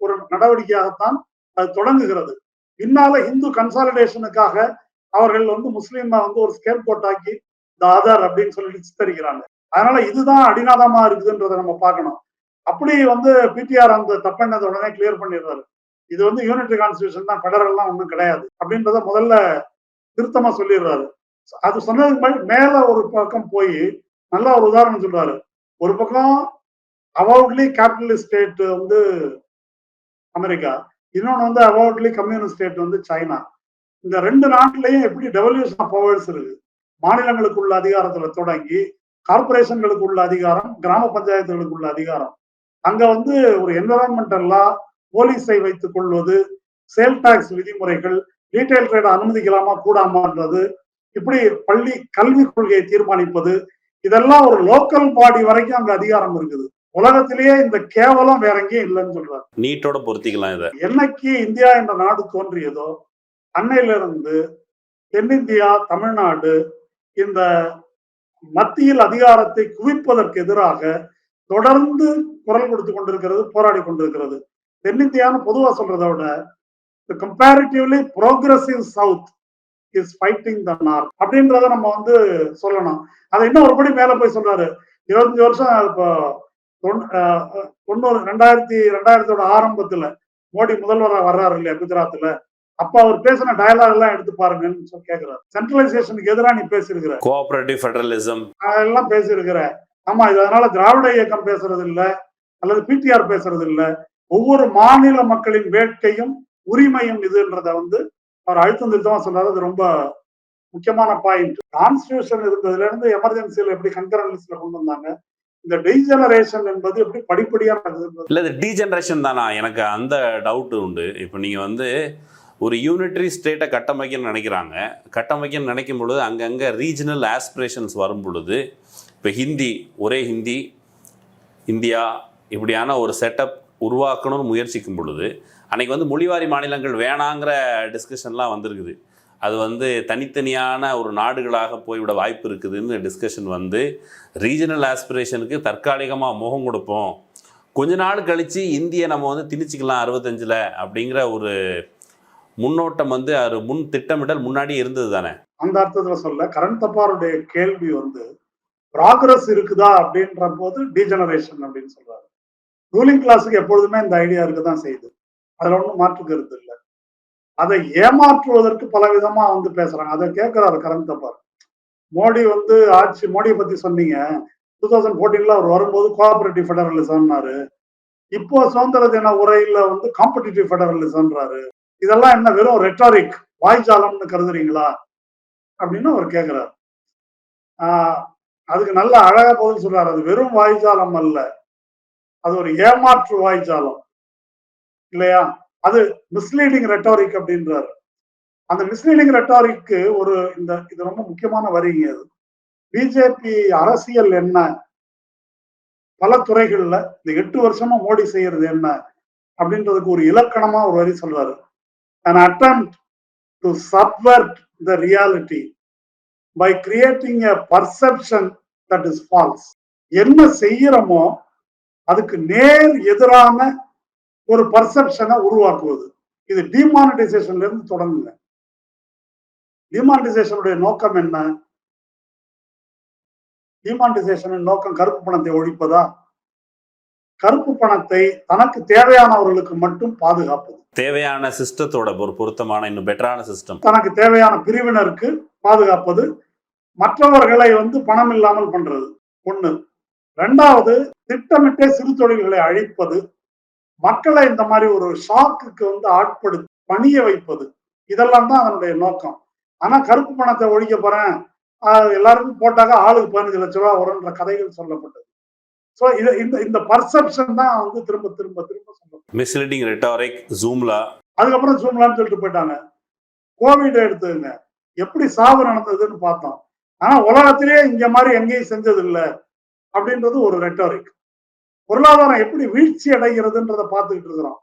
ஒரு நடவடிக்கையாகத்தான் அது தொடங்குகிறது. பின்னால இந்து கன்சாலிடேஷனுக்காக அவர்கள் வந்து முஸ்லீமை வந்து ஒரு ஸ்கேப் கோட்டாக்கி த அதர் அப்படின்னு சொல்லிட்டு சித்தரிக்கிறாங்க. அதனால இதுதான் அடிநாதமா இருக்குதுன்றதை நம்ம பார்க்கணும். அப்படி வந்து பிடிஆர் அந்த தப்பெண்ணதை உடனே கிளியர் பண்ணிடுறாரு. இது வந்து யூனிட்டரி கான்ஸ்டியூஷன் தான், பெடரல்லாம் ஒன்றும் கிடையாது அப்படின்றத முதல்ல திருத்தமா சொல்லிடுறாரு. அது சொன்னதுக்கு மேல ஒரு பக்கம் போய் நல்ல ஒரு உதாரணம் சொல்றாரு. ஒரு பக்கம் அவார்ட்லி கேபிட்டலிஸ்ட் ஸ்டேட் வந்து அமெரிக்கா, இன்னொன்னு வந்து அவார்ட்லி கம்யூனிஸ்ட் ஸ்டேட் வந்து சைனா. இந்த ரெண்டு நாட்டிலையும் எப்படி டெவல்யூஷன் ஆஃப் பவர்ஸ் இருக்கு. மாநிலங்களுக்கு உள்ள அதிகாரத்துல தொடங்கி கார்பரேஷன்களுக்கு உள்ள அதிகாரம், கிராம பஞ்சாயத்துகளுக்கு உள்ள அதிகாரம். அங்க வந்து ஒரு என்விரான்மெண்டல் லா, போலீஸை வைத்துக் கொள்வது, சேல் டாக்ஸ் விதிமுறைகள், ரீட்டைல் ட்ரேட் அனுமதிக்கலாமா கூடாமான்றது, இப்படி பள்ளி கல்வி கொள்கையை தீர்மானிப்பது, இதெல்லாம் ஒரு லோக்கல் பாடி வரைக்கும் அங்க அதிகாரம் இருக்குது. உலகத்திலேயே இந்த கேவலம் வேற எங்கேயும் இல்லைன்னு சொல்றாரு. நீட்டோட பொருத்திக்கலாம் இதை. என்னைக்கு இந்தியா என்ற நாடு தோன்றியதோ அன்னையிலிருந்து தென்னிந்தியா, தமிழ்நாடு இந்த மத்தியில் அதிகாரத்தை குவிப்பதற்கு எதிராக தொடர்ந்து குரல் கொடுத்து கொண்டிருக்கிறது, போராடி கொண்டிருக்கிறது. தென்னிந்தியான்னு பொதுவா சொல்றதை விட comparatively progressive south is fighting the north அப்படின்றத நம்ம வந்து சொல்லணும். அதை இன்னும் ஒருபடி மேல போய் சொல்றாரு. 25 வருஷம் இப்போ 2000 ஆரம்பத்துல மோடி முதல்வராக வர்றாரு இல்லையா குஜராத்ல, அப்ப அவர் பேசின டயலாக் எல்லாம் எடுத்து பாருங்கன்னு கேக்குறாரு. சென்ட்ரலைசேஷனுக்கு எதிராக நீ பேசியிருக்கிற, கோஆபரேட்டிவ் ஃபெடரலிசம் அதெல்லாம் பேசியிருக்கிற. ஆமா, இதனால திராவிட இயக்கம் பேசுறது இல்ல அல்லது பிடிஆர் பேசுறது இல்ல, ஒவ்வொரு மாநில மக்களின் வேட்கையும் உரிமையும் இதுன்றத வந்து அவர் அழுத்தம் திருத்தமா சொன்னாரு. அது ரொம்ப முக்கியமான பாயிண்ட். கான்ஸ்டிடியூஷன் இருந்ததுல இருந்து எமர்ஜென்சியில எப்படி கன்கரண்ட் லிஸ்ட்ல கொண்டு வந்தாங்க, இந்த டீஜெனரேஷன் என்பது எப்படி படிப்படியா நடக்குது. இல்ல இது டீஜெனரேஷன் தானா, எனக்கு அந்த டவுட் உண்டு. இப்போ நீங்க வந்து ஒரு யூனிட்டரி ஸ்டேட்டை கட்டமைக்கணும்னு நினைக்கிறாங்க. கட்டமைக்கணும்னு நினைக்கும் பொழுது அங்கங்கே ரீஜனல் ஆஸ்பிரேஷன்ஸ் வரும் பொழுது, இப்போ ஹிந்தி, ஒரே ஹிந்தி இந்தியா இப்படியான ஒரு செட்டப் உருவாக்கணும்னு முயற்சிக்கும் பொழுது அன்றைக்கி வந்து மொழிவாரி மாநிலங்கள் வேணாங்கிற டிஸ்கஷன்லாம் வந்திருக்குது. அது வந்து தனித்தனியான ஒரு நாடுகளாக போய்விட வாய்ப்பு இருக்குதுன்னு டிஸ்கஷன் வந்து ரீஜனல் ஆஸ்பிரேஷனுக்கு தற்காலிகமாக முகம் கொடுப்போம், கொஞ்ச நாள் கழித்து இந்தியை நம்ம வந்து திணிச்சிக்கலாம் 65 அப்படிங்கிற ஒரு முன்னோட்டம் வந்து அது முன் திட்டமிடல் முன்னாடி இருந்தது தானே. அந்த அர்த்தத்துல சொல்ல கரண்தப்பாருடைய கேள்வி வந்து ப்ராக்ரஸ் இருக்குதா அப்படின்ற போது டீஜெனரேஷன் அப்படின்னு சொல்றாரு. ரூலிங் கிளாஸுக்கு எப்பொழுதுமே இந்த ஐடியா இருக்குதான் செய்யுது, அதுல ஒன்றும் மாற்று கருத்து இல்லை. அதை ஏமாற்றுவதற்கு பல விதமா வந்து பேசுறாங்க. அதை கேட்கிறாரு கரண்தப்பார். மோடி வந்து ஆட்சி, மோடியை பத்தி சொன்னீங்க 2014 அவர் வரும்போது கோஆபரேட்டிவ் ஃபெடரலிசம்னாரு, இப்போ சுதந்திர தின உரையில வந்து காம்படிட்டிவ் ஃபெடரலிசம்ன்றாரு. இதெல்லாம் என்ன வெறும் ரெட்டாரிக், வாய்ஜாலம்னு கருதுறீங்களா அப்படின்னு அவர் கேட்கிறார். அதுக்கு நல்ல அழகா பதில் சொல்றாரு. அது வெறும் வாய்ஜாலம் அல்ல, அது ஒரு ஏமாற்று வாய்ஜாலம் இல்லையா, அது மிஸ்லீடிங் ரெட்டாரிக் அப்படின்றாரு. அந்த மிஸ்லீடிங் ரெட்டாரிக்கு ஒரு இது ரொம்ப முக்கியமான வரிங்க. அது பிஜேபி அரசியல் என்ன, பல துறைகள்ல இந்த 8 வருஷமா மோடி செய்யறது என்ன அப்படின்றதுக்கு ஒரு இலக்கணமா ஒரு வரி சொல்றாரு. An attempt to subvert the reality by creating a perception that is false. என்ன செய்யறோமோ அதுக்கு நேர் எதிரான ஒரு பர்செப்ஷனை உருவாக்குவது. இது டிமானிட்டைசேஷன்ல இருந்து தொடங்குங்க. டிமானிட்டைசேஷனுடைய நோக்கம் என்ன? டிமானிட்டைசேஷனின் நோக்கம் கருப்பு பணத்தை ஒழிப்பதா? கருப்பு பணத்தை தனக்கு தேவையானவர்களுக்கு மட்டும் பாதுகாப்பது, தேவையான சிஸ்டத்தோட ஒரு பொருத்தமான இன்னும் பெட்டரான சிஸ்டம், தனக்கு தேவையான பிரிவினருக்கு பாதுகாப்பது, மற்றவர்களை வந்து பணம் இல்லாமல் பண்றது ஒண்ணு. ரெண்டாவது, திட்டமிட்டே சிறு தொழில்களை அழிப்பது, மக்களை இந்த மாதிரி ஒரு ஷாக்குக்கு வந்து ஆட்படுத்தி பணிய வைப்பது, இதெல்லாம் தான் அதனுடைய நோக்கம். ஆனா கருப்பு பணத்தை ஒழிக்க போறேன், எல்லாருக்கும் போட்டாக்க ஆளுக்கு 15 லட்சம் ரூபாய் வரும்ன்ற கதைகள் சொல்லப்பட்டது. சோ இந்த பர்செப்ஷன் தான் வந்து திரும்ப திரும்ப திரும்ப சொல்லப்படும். மிஸ்லீடிங் ரெட்டாரிக், ஜூம்லா, அதுக்கப்புறம் ஜூம்லான்னு சொல்லிட்டு போயிட்டாங்க. கோவிட் எடுத்துங்க, எப்படி சாவு நடந்ததுன்னு பார்த்தோம். ஆனா உலகத்திலேயே இங்க மாதிரி எங்கேயும் செஞ்சது இல்லை அப்படின்றது ஒரு ரெட்டாரிக். பொருளாதாரம் எப்படி வீழ்ச்சி அடைகிறதுன்றதை பார்த்துக்கிட்டு இருக்கிறோம்.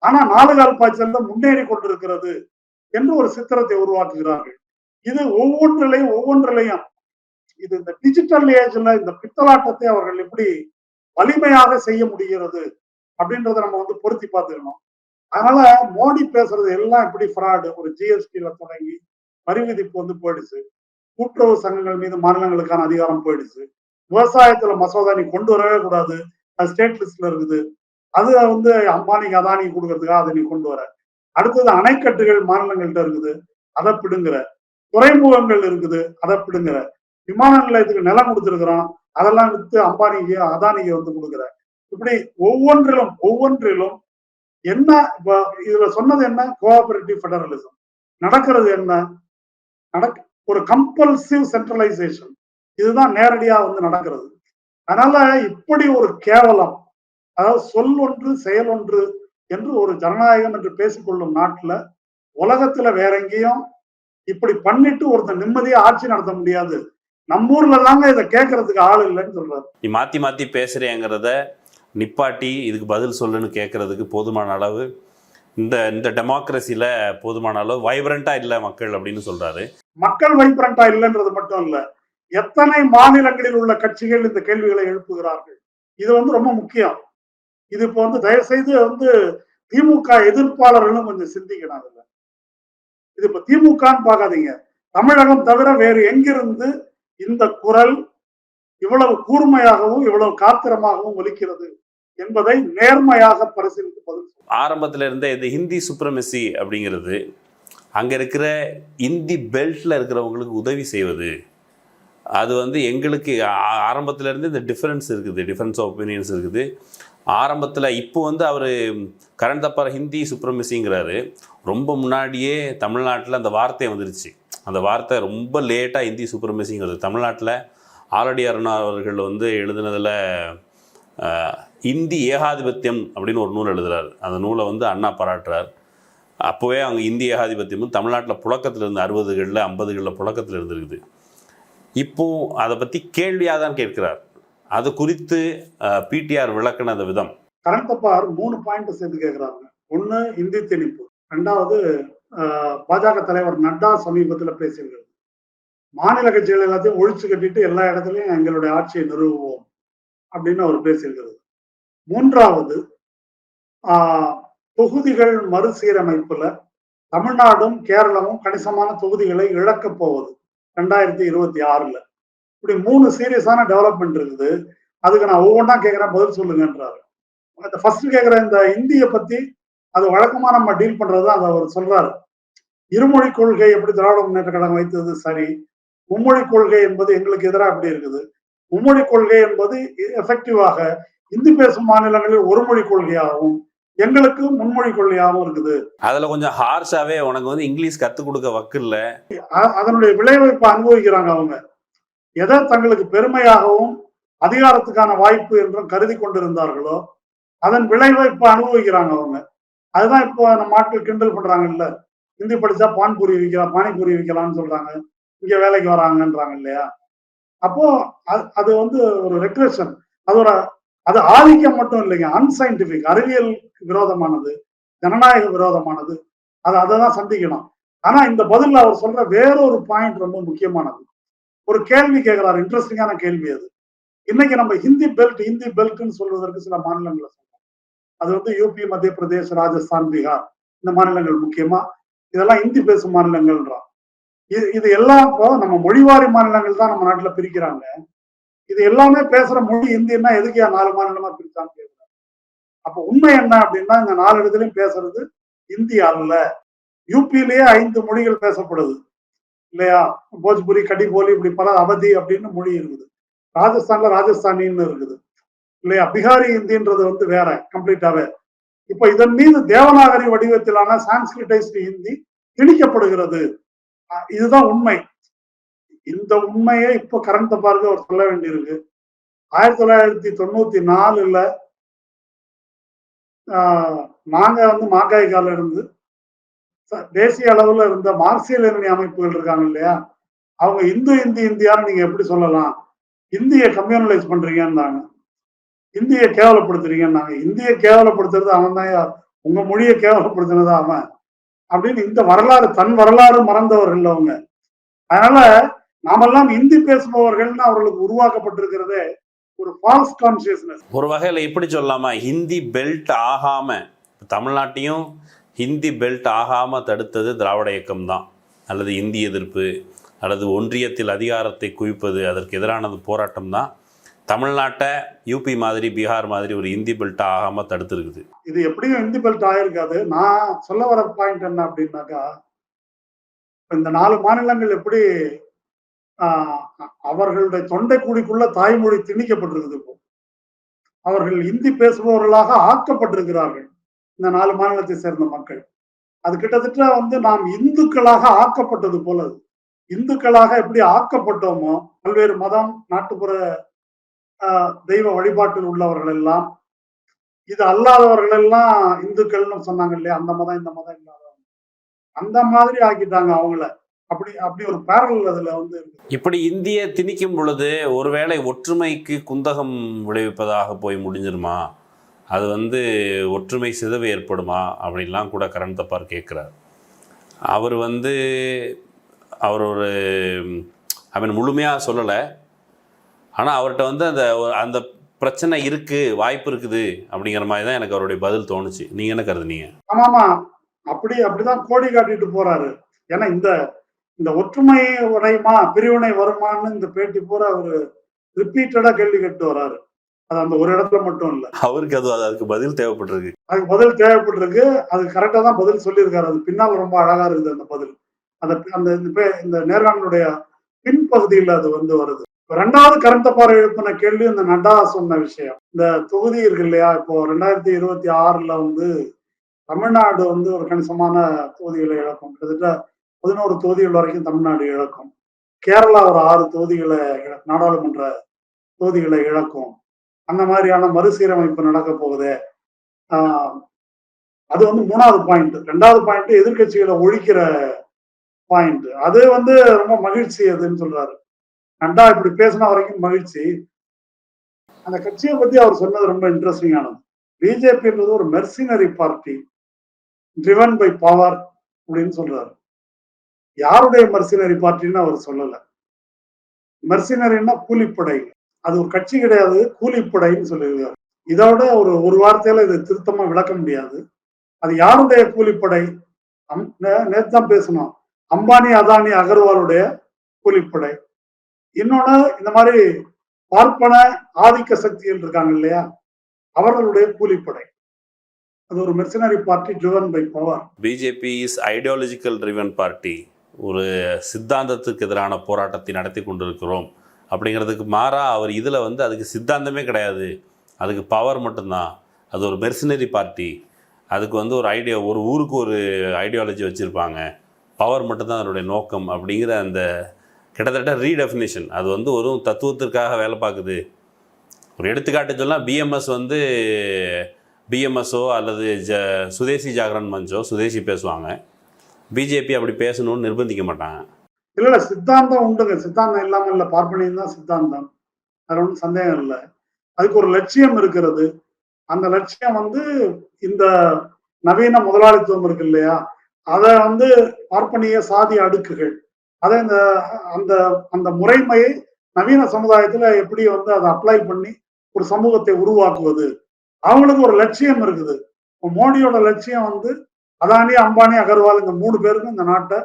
ஆனா 4 கால் பாய்ச்சல் தான் முன்னேறி கொண்டிருக்கிறது என்று ஒரு சித்திரத்தை உருவாக்குகிறார்கள். இது ஒவ்வொன்றிலையும் இது இந்த டிஜிட்டல் ஏஜ்ல இந்த பித்தலாட்டத்தை அவர்கள் எப்படி வலிமையாக செய்ய முடிகிறது அப்படின்றத நம்ம வந்து பொருத்தி பார்த்துக்கணும். அதனால மோடி பேசுறது எல்லாம் எப்படி ஃப்ராடு, ஒரு ஜிஎஸ்டில தொடங்கி வரி விதிப்பு வந்து போயிடுச்சு, கூட்டுறவு சங்கங்கள் மீது மாநிலங்களுக்கான அதிகாரம் போயிடுச்சு, விவசாயத்துல மசோதா நீ கொண்டு வரவே கூடாது, அது ஸ்டேட் லிஸ்ட்ல இருக்குது, அது வந்து அம்பானிக்கு அதானிக்கு கொடுக்கறதுக்காக அதை நீ கொண்டு வர. அடுத்தது அணைக்கட்டுகள் மாநிலங்கள்ட்ட இருக்குது, அதை பிடுங்குற. துறைமுகங்கள் இருக்குது, அதை பிடுங்குற. விமான நிலையத்துக்கு நிலம் கொடுத்துருக்கிறோம், அதெல்லாம் வித்து அம்பானிக்கு அதானிக்கு வந்து கொடுக்குற. இப்படி ஒவ்வொன்றிலும் என்ன இதுல சொன்னது என்ன, கோஆபரேட்டிவ் ஃபெடரலிசம். நடக்கிறது என்ன, ஒரு கம்பல்சிவ் சென்ட்ரலைசேஷன். இதுதான் நேரடியா வந்து நடக்கிறது. அதனால இப்படி ஒரு கேவலம், அதாவது சொல் ஒன்று செயல் ஒன்று என்று ஒரு ஜனநாயகம் என்று பேசிக்கொள்ளும் நாட்டுல உலகத்துல வேற எங்கேயும் இப்படி பண்ணிட்டு ஒருத்தன் நிம்மதியா ஆட்சி நடத்த முடியாது. நம்ம ஊர்ல தாங்க இதை கேட்கறதுக்கு ஆள் இல்லைன்னு சொல்றாரு. நீ மாத்தி மாத்தி பேசுறேங்கிறத நிப்பாட்டி இதுக்கு பதில் சொல்லுன்னு கேட்கறதுக்கு போதுமான அளவு இந்த இந்த டெமோக்ரஸியில போதுமான அளவு வைப்ரண்டா இல்லை மக்கள் அப்படின்னு சொல்றாரு. மக்கள் வைப்ரண்டா இல்லைன்றது மட்டும் இல்ல, எத்தனை மாநிலங்களில் உள்ள கட்சிகள் இந்த கேள்விகளை எழுப்புகிறார்கள், இது வந்து ரொம்ப முக்கியம். இது இப்போ வந்து தயவு செய்து வந்து திமுக எதிர்ப்பாளர்களும் கொஞ்சம் சிந்திக்கணும். அதுல இது இப்ப திமுகன்னு பார்க்காதீங்க, தமிழகம் தவிர வேறு எங்கிருந்து இந்த குரல் இவ்வளவு கூர்மையாகவும் இவ்வளவு காத்திரமாகவும் ஒலிக்கிறது என்பதை நேர்மையாக பரிசீலித்து பதில். ஆரம்பத்துல இருந்த இந்த ஹிந்தி சுப்ரமசி அப்படிங்கிறது அங்க இருக்கிற இந்தி பெல்ட்ல இருக்கிறவங்களுக்கு உதவி செய்வது, அது வந்து எங்களுக்கு ஆரம்பத்துல இருந்து இந்த டிஃபரன்ஸ் இருக்குது, டிஃபரன்ஸ் ஆஃப் ஒப்பீனியன்ஸ் இருக்குது. ஆரம்பத்தில் இப்போ வந்து அவர் கரண் தப்பார் ஹிந்தி சுப்ரமசிங்கிறாரு. ரொம்ப முன்னாடியே தமிழ்நாட்டில் அந்த வார்த்தை வந்துருச்சு. அந்த வார்த்தை ரொம்ப லேட்டாக ஹிந்தி சுப்ரமசிங்கிறது தமிழ்நாட்டில் ஆலடி அருணா அவர்கள் வந்து எழுதுனதில் இந்தி ஏகாதிபத்தியம் அப்படின்னு ஒரு நூல் எழுதுறாரு. அந்த நூலை வந்து அண்ணா பாராட்டுறார். அப்போவே அவங்க இந்தி ஏகாதிபத்தியமும் தமிழ்நாட்டில் புழக்கத்தில் இருந்து 60களில் 50களில் புழக்கத்தில் இருந்திருக்குது. இப்போது அதை பற்றி கேள்வியாக தான் கேட்கிறார். அது குறித்து பிடிஆர் விளக்கினத விதம். கரண் தப்பார் 3 பாயிண்ட் சேர்த்து கேட்கிறாங்க. ஒண்ணு இந்தி திணிப்பு, ரெண்டாவது பாஜக தலைவர் நட்டா சமீபத்தில் பேசியிருக்கிறது, மாநில கட்சிகள் எல்லாத்தையும் ஒழிச்சு கட்டிட்டு எல்லா இடத்துலையும் எங்களுடைய ஆட்சியை நிறுவுவோம் அப்படின்னு அவர் பேசியிருக்கிறது. மூன்றாவது தொகுதிகள் மறுசீரமைப்புல தமிழ்நாடும் கேரளமும் கணிசமான தொகுதிகளை இழக்கப் போவது 2026. இப்படி 3 சீரியஸான டெவலப்மெண்ட் இருக்குது. அதுக்கு நான் ஒவ்வொன்றா கேட்கிறேன், பதில் சொல்லுங்கன்றாரு. ஃபர்ஸ்ட் கேட்கிற இந்த இந்திய பத்தி அது வழக்கமா நம்ம டீல் பண்றதுதான் அதை அவர் சொல்றாரு. இருமொழி கொள்கை எப்படி திராவிட முன்னேற்ற கழகம் வைத்தது சரி, மும்மொழி கொள்கை என்பது எங்களுக்கு எதிராக எப்படி இருக்குது, மும்மொழி கொள்கை என்பது எஃபெக்டிவாக இந்தி பேசும் மாநிலங்களில் ஒரு மொழி கொள்கையாகவும் எங்களுக்கு முன்மொழி கொள்கையாகவும் இருக்குது. அதுல கொஞ்சம் ஹார்ஷாவே உனக்கு வந்து இங்கிலீஷ் கத்துக் கொடுக்க வக்கில்ல, அதனுடைய விளைவை இப்ப அனுபவிக்கிறாங்க. அவங்க எதை தங்களுக்கு பெருமையாகவும் அதிகாரத்துக்கான வாய்ப்பு என்றும் கருதி கொண்டிருந்தார்களோ அதன் விளைவை இப்ப அனுபவிக்கிறாங்க அவங்க. அதுதான் இப்போ நம்ம ஆட்கள் கிண்டல் பண்றாங்க, இல்ல ஹிந்தி படிச்சா பானிபூரி விற்கலாம்னு சொல்றாங்க, இங்க வேலைக்கு வராங்கன்றாங்க இல்லையா. அப்போ அது வந்து ஒரு ரெக்ரெஷன், அது ஆதிக்கம் மட்டும் இல்லைங்க, அன்சைன்டிபிக், அறிவியல் விரோதமானது, ஜனநாயக விரோதமானது. அதைதான் சந்திக்கணும். ஆனா இந்த பதில் அவர் சொல்ற வேறொரு பாயிண்ட் ரொம்ப முக்கியமானது. ஒரு கேள்வி கேட்கிறார், இன்ட்ரெஸ்டிங்கான கேள்வி அது. இன்னைக்கு நம்ம ஹிந்தி பெல்ட்னு சொல்வதற்கு சில மாநிலங்களை சொல்றோம். அது வந்து யூபி, மத்திய பிரதேஷ், ராஜஸ்தான், பீகார், இந்த மாநிலங்கள் முக்கியமா இதெல்லாம் ஹிந்தி பேசும் மாநிலங்கள்ன்றான். இது எல்லாம் இப்போ நம்ம மொழிவாரி மாநிலங்கள் தான் நம்ம நாட்டுல பிரிக்கிறாங்க. இது எல்லாமே பேசுற மொழி ஹிந்தின்னா எதுக்கு 4 மாநிலமா பிரிச்சான்னு கேட்கிறாங்க. அப்ப உண்மை என்ன அப்படின்னா, இந்த 4 இடத்துலயும் பேசுறது ஹிந்தி அல்ல. யூபியிலேயே 5 மொழிகள் பேசப்படுது இல்லையா, போஜ்புரி, கடிபோலி, இப்படி பல அவதி அப்படின்னு மொழி இருக்குது. ராஜஸ்தான்ல ராஜஸ்தானின்னு இருக்குது இல்லையா, பிகாரி ஹிந்தின்றது வந்து வேற கம்ப்ளீட்டாவே. இப்ப இதன் மீது தேவநாகரி வடிவத்திலான சான்ஸ்கிரிட்டைஸ்டு ஹிந்தி திணிக்கப்படுகிறது. இதுதான் உண்மை. இந்த உண்மையை இப்ப கரண் தப்பாருக்கு அவர் சொல்ல வேண்டியிருக்கு. 1994 நாங்க வந்து மாங்காய்கால இருந்து தேசிய அளவுல இருந்த மார்க்சிய லெனினி அமைப்புகள் இருக்காங்க இல்லையா, அவங்க இந்தியான்னு நீங்க எப்படி சொல்லலாம், இந்திய கம்யூனலைஸ் பண்றீங்கன்னாங்க, இந்திய கேவலப்படுத்துறீங்கன்னாங்க. இந்திய கேவலப்படுத்துறது அவன் தான், உங்க மொழியை கேவலப்படுத்தினதா அவன் அப்படின்னு இந்த வரலாறு, தன் வரலாறு மறந்தவர்கள் அவங்க. அதனால நாமெல்லாம் இந்தி பேசுபவர்கள்னு அவர்களுக்கு உருவாக்கப்பட்டிருக்கிறதே ஒரு ஃபால்ஸ் கான்சியஸ்னஸ். ஒரு வகையில் இப்படி சொல்லலாமா, ஹிந்தி பெல்ட் ஆகாம தமிழ்நாட்டையும் ஹிந்தி பெல்ட் ஆகாமல் தடுத்தது திராவிட இயக்கம் தான், அல்லது இந்தி எதிர்ப்பு அல்லது ஒன்றியத்தில் அதிகாரத்தை குவிப்பது அதற்கு எதிரானது போராட்டம் தான் தமிழ்நாட்டை யூபி மாதிரி பீகார் மாதிரி ஒரு இந்தி பெல்ட் ஆகாமல் தடுத்துருக்குது. இது எப்படியும் இந்தி பெல்ட் ஆயிருக்காது. நான் சொல்ல வர பாயிண்ட் என்ன அப்படின்னாக்கா, இந்த 4 மாநிலங்கள் எப்படி அவர்களுடைய தொண்டை கூடிக்குள்ள தாய்மொழி திணிக்கப்பட்டிருக்குது. இப்போ அவர்கள் இந்தி பேசுபவர்களாக ஆக்கப்பட்டிருக்கிறார்கள் இந்த 4 மாநிலத்தை சேர்ந்த மக்கள். அது கிட்டத்தட்ட நாம் இந்துக்களாக ஆக்கப்பட்டது போல. இந்துக்களாக எப்படி ஆக்கப்பட்டோமோ, பல்வேறு மதம் நாட்டுப்புற தெய்வ வழிபாட்டில் உள்ளவர்கள் எல்லாம், இது அல்லாதவர்கள் எல்லாம் இந்துக்கள்னு சொன்னாங்க இல்லையா, அந்த மதம் இந்த மதம் இல்லாதவங்க, அந்த மாதிரி ஆக்கிட்டாங்க அவங்கள. அப்படி அப்படி ஒரு பேரல் அதுல இப்படி இந்திய திணிக்கும் பொழுது ஒருவேளை ஒற்றுமைக்கு குந்தகம் விளைவிப்பதாக போய் முடிஞ்சிருமா, அது ஒற்றுமை சிதைவு ஏற்படுமா அப்படின்லாம் கூட கரண் தப்பார் கேட்குறார். அவர் அவர் ஒரு முழுமையாக சொல்லலை, ஆனால் அவர்கிட்ட அந்த அந்த பிரச்சனை இருக்குது, வாய்ப்பு இருக்குது அப்படிங்கிற மாதிரி தான் எனக்கு அவருடைய பதில் தோணுச்சு. நீங்கள் என்ன கருதுனீங்க? ஆமாமா, அப்படிதான் கோடி காட்டிட்டு போறாரு. ஏன்னா இந்த இந்த ஒற்றுமை உடையுமா பிரிவினை வருமானு இந்த பேட்டி பூரா அவரு ரிப்பீட்டடா கேள்வி கேட்டு வர்றாரு. அது அந்த ஒரு இடத்துல மட்டும் இல்ல, அவருக்கு அதுக்கு பதில் தேவைப்பட்டிருக்கு. அதுக்கு பதில் தேவைப்பட்டிருக்கு. அது கரெக்டா தான் பதில் சொல்லியிருக்காரு. அது பின்னால் ரொம்ப அழகா இருக்குது அந்த பதில். அந்த இந்த நேர்காணலுடைய பின்பகுதியில் அது வருது. 2வது கரண் தப்பார் எழுப்பின கேள்வி இந்த நட்டா சொன்ன விஷயம். இந்த தொகுதி இருக்கு இல்லையா, இப்போ 2026 தமிழ்நாடு ஒரு கணிசமான தொகுதிகளை இழக்கும். கிட்டத்தட்ட 11 தொகுதிகள் வரைக்கும் தமிழ்நாடு இழக்கும். கேரளா ஒரு 6 தொகுதிகளை நாடாளுமன்ற தொகுதிகளை இழக்கும். அந்த மாதிரியான மறுசீரமைப்பு நடக்க போகுது. அது 3வது பாயிண்ட். 2வது பாயிண்ட் எதிர்கட்சிகளை ஒழிக்கிற பாயிண்ட். அது ரொம்ப மகிழ்ச்சி அதுன்னு சொல்றாரு. நட்டா இப்படி பேசின வரைக்கும் மகிழ்ச்சி. அந்த கட்சியை பத்தி அவர் சொன்னது ரொம்ப இன்ட்ரெஸ்டிங் ஆனது. பிஜேபின்றது ஒரு mercenary party driven by power அப்படின்னு சொல்றாரு. யாருடைய மெர்சினரி பார்ட்டின்னு அவர் சொல்லல. மெர்சினரின்னா கூலிப்படை. அது ஒரு கட்சி கிடையாது, கூலிப்படைன்னு சொல்லியிருக்காரு. இதோட ஒரு வார்த்தையில இதை திருத்தமா விளக்க முடியாது. அது யாருடைய கூலிப்படை? நேற்று தான் பேசணும், அம்பானி அதானி அகர்வாலுடைய கூலிப்படை. இன்னொன்னு இந்த மாதிரி பார்ப்பன ஆதிக்க சக்திகள் இருக்காங்க இல்லையா, அவர்களுடைய கூலிப்படை. அது ஒரு mercenary party driven by power. BJP is ideological driven party. ஒரு சித்தாந்தத்துக்கு எதிரான போராட்டத்தை நடத்தி கொண்டிருக்கிறோம் அப்படிங்கிறதுக்கு மாறா அவர் இதில் அதுக்கு சித்தாந்தமே கிடையாது, அதுக்கு பவர் மட்டும்தான். அது ஒரு மெர்சினரி பார்ட்டி. அதுக்கு ஒரு ஒரு ஊருக்கு ஒரு ஐடியாலஜி வச்சுருப்பாங்க, பவர் மட்டும்தான் அதனுடைய நோக்கம் அப்படிங்கிற அந்த கிட்டத்தட்ட ரீடெஃபினேஷன். அது ஒரு தத்துவத்திற்காக வேலை பார்க்குது. ஒரு எடுத்துக்காட்டு சொல்லலாம், பிஎம்எஸ்ஓ அல்லது சுதேசி ஜாகரன் மஞ்சோ சுதேசி பேசுவாங்க, பிஜேபி அப்படி பேசணும்னு நிர்பந்திக்க மாட்டாங்க. இல்ல சித்தாந்தம் உண்டுங்க, சித்தாந்தம் இல்லாம இல்ல, பார்ப்பனியம் தான் சித்தாந்தம், அதுல ஒன்றும் சந்தேகம் இல்லை. அதுக்கு ஒரு லட்சியம் இருக்கிறது. அந்த லட்சியம் இந்த நவீன முதலாளித்துவம் இருக்கு இல்லையா, அதை பார்ப்பனிய சாதி அடுக்குகள் அதை அந்த அந்த முறைமையை நவீன சமுதாயத்துல எப்படி அதை அப்ளை பண்ணி ஒரு சமூகத்தை உருவாக்குவது, அவங்களுக்கு ஒரு லட்சியம் இருக்குது. மோடியோட லட்சியம் அதானி அம்பானி அகர்வால் இந்த 3 பேருக்கும் இந்த நாட்டை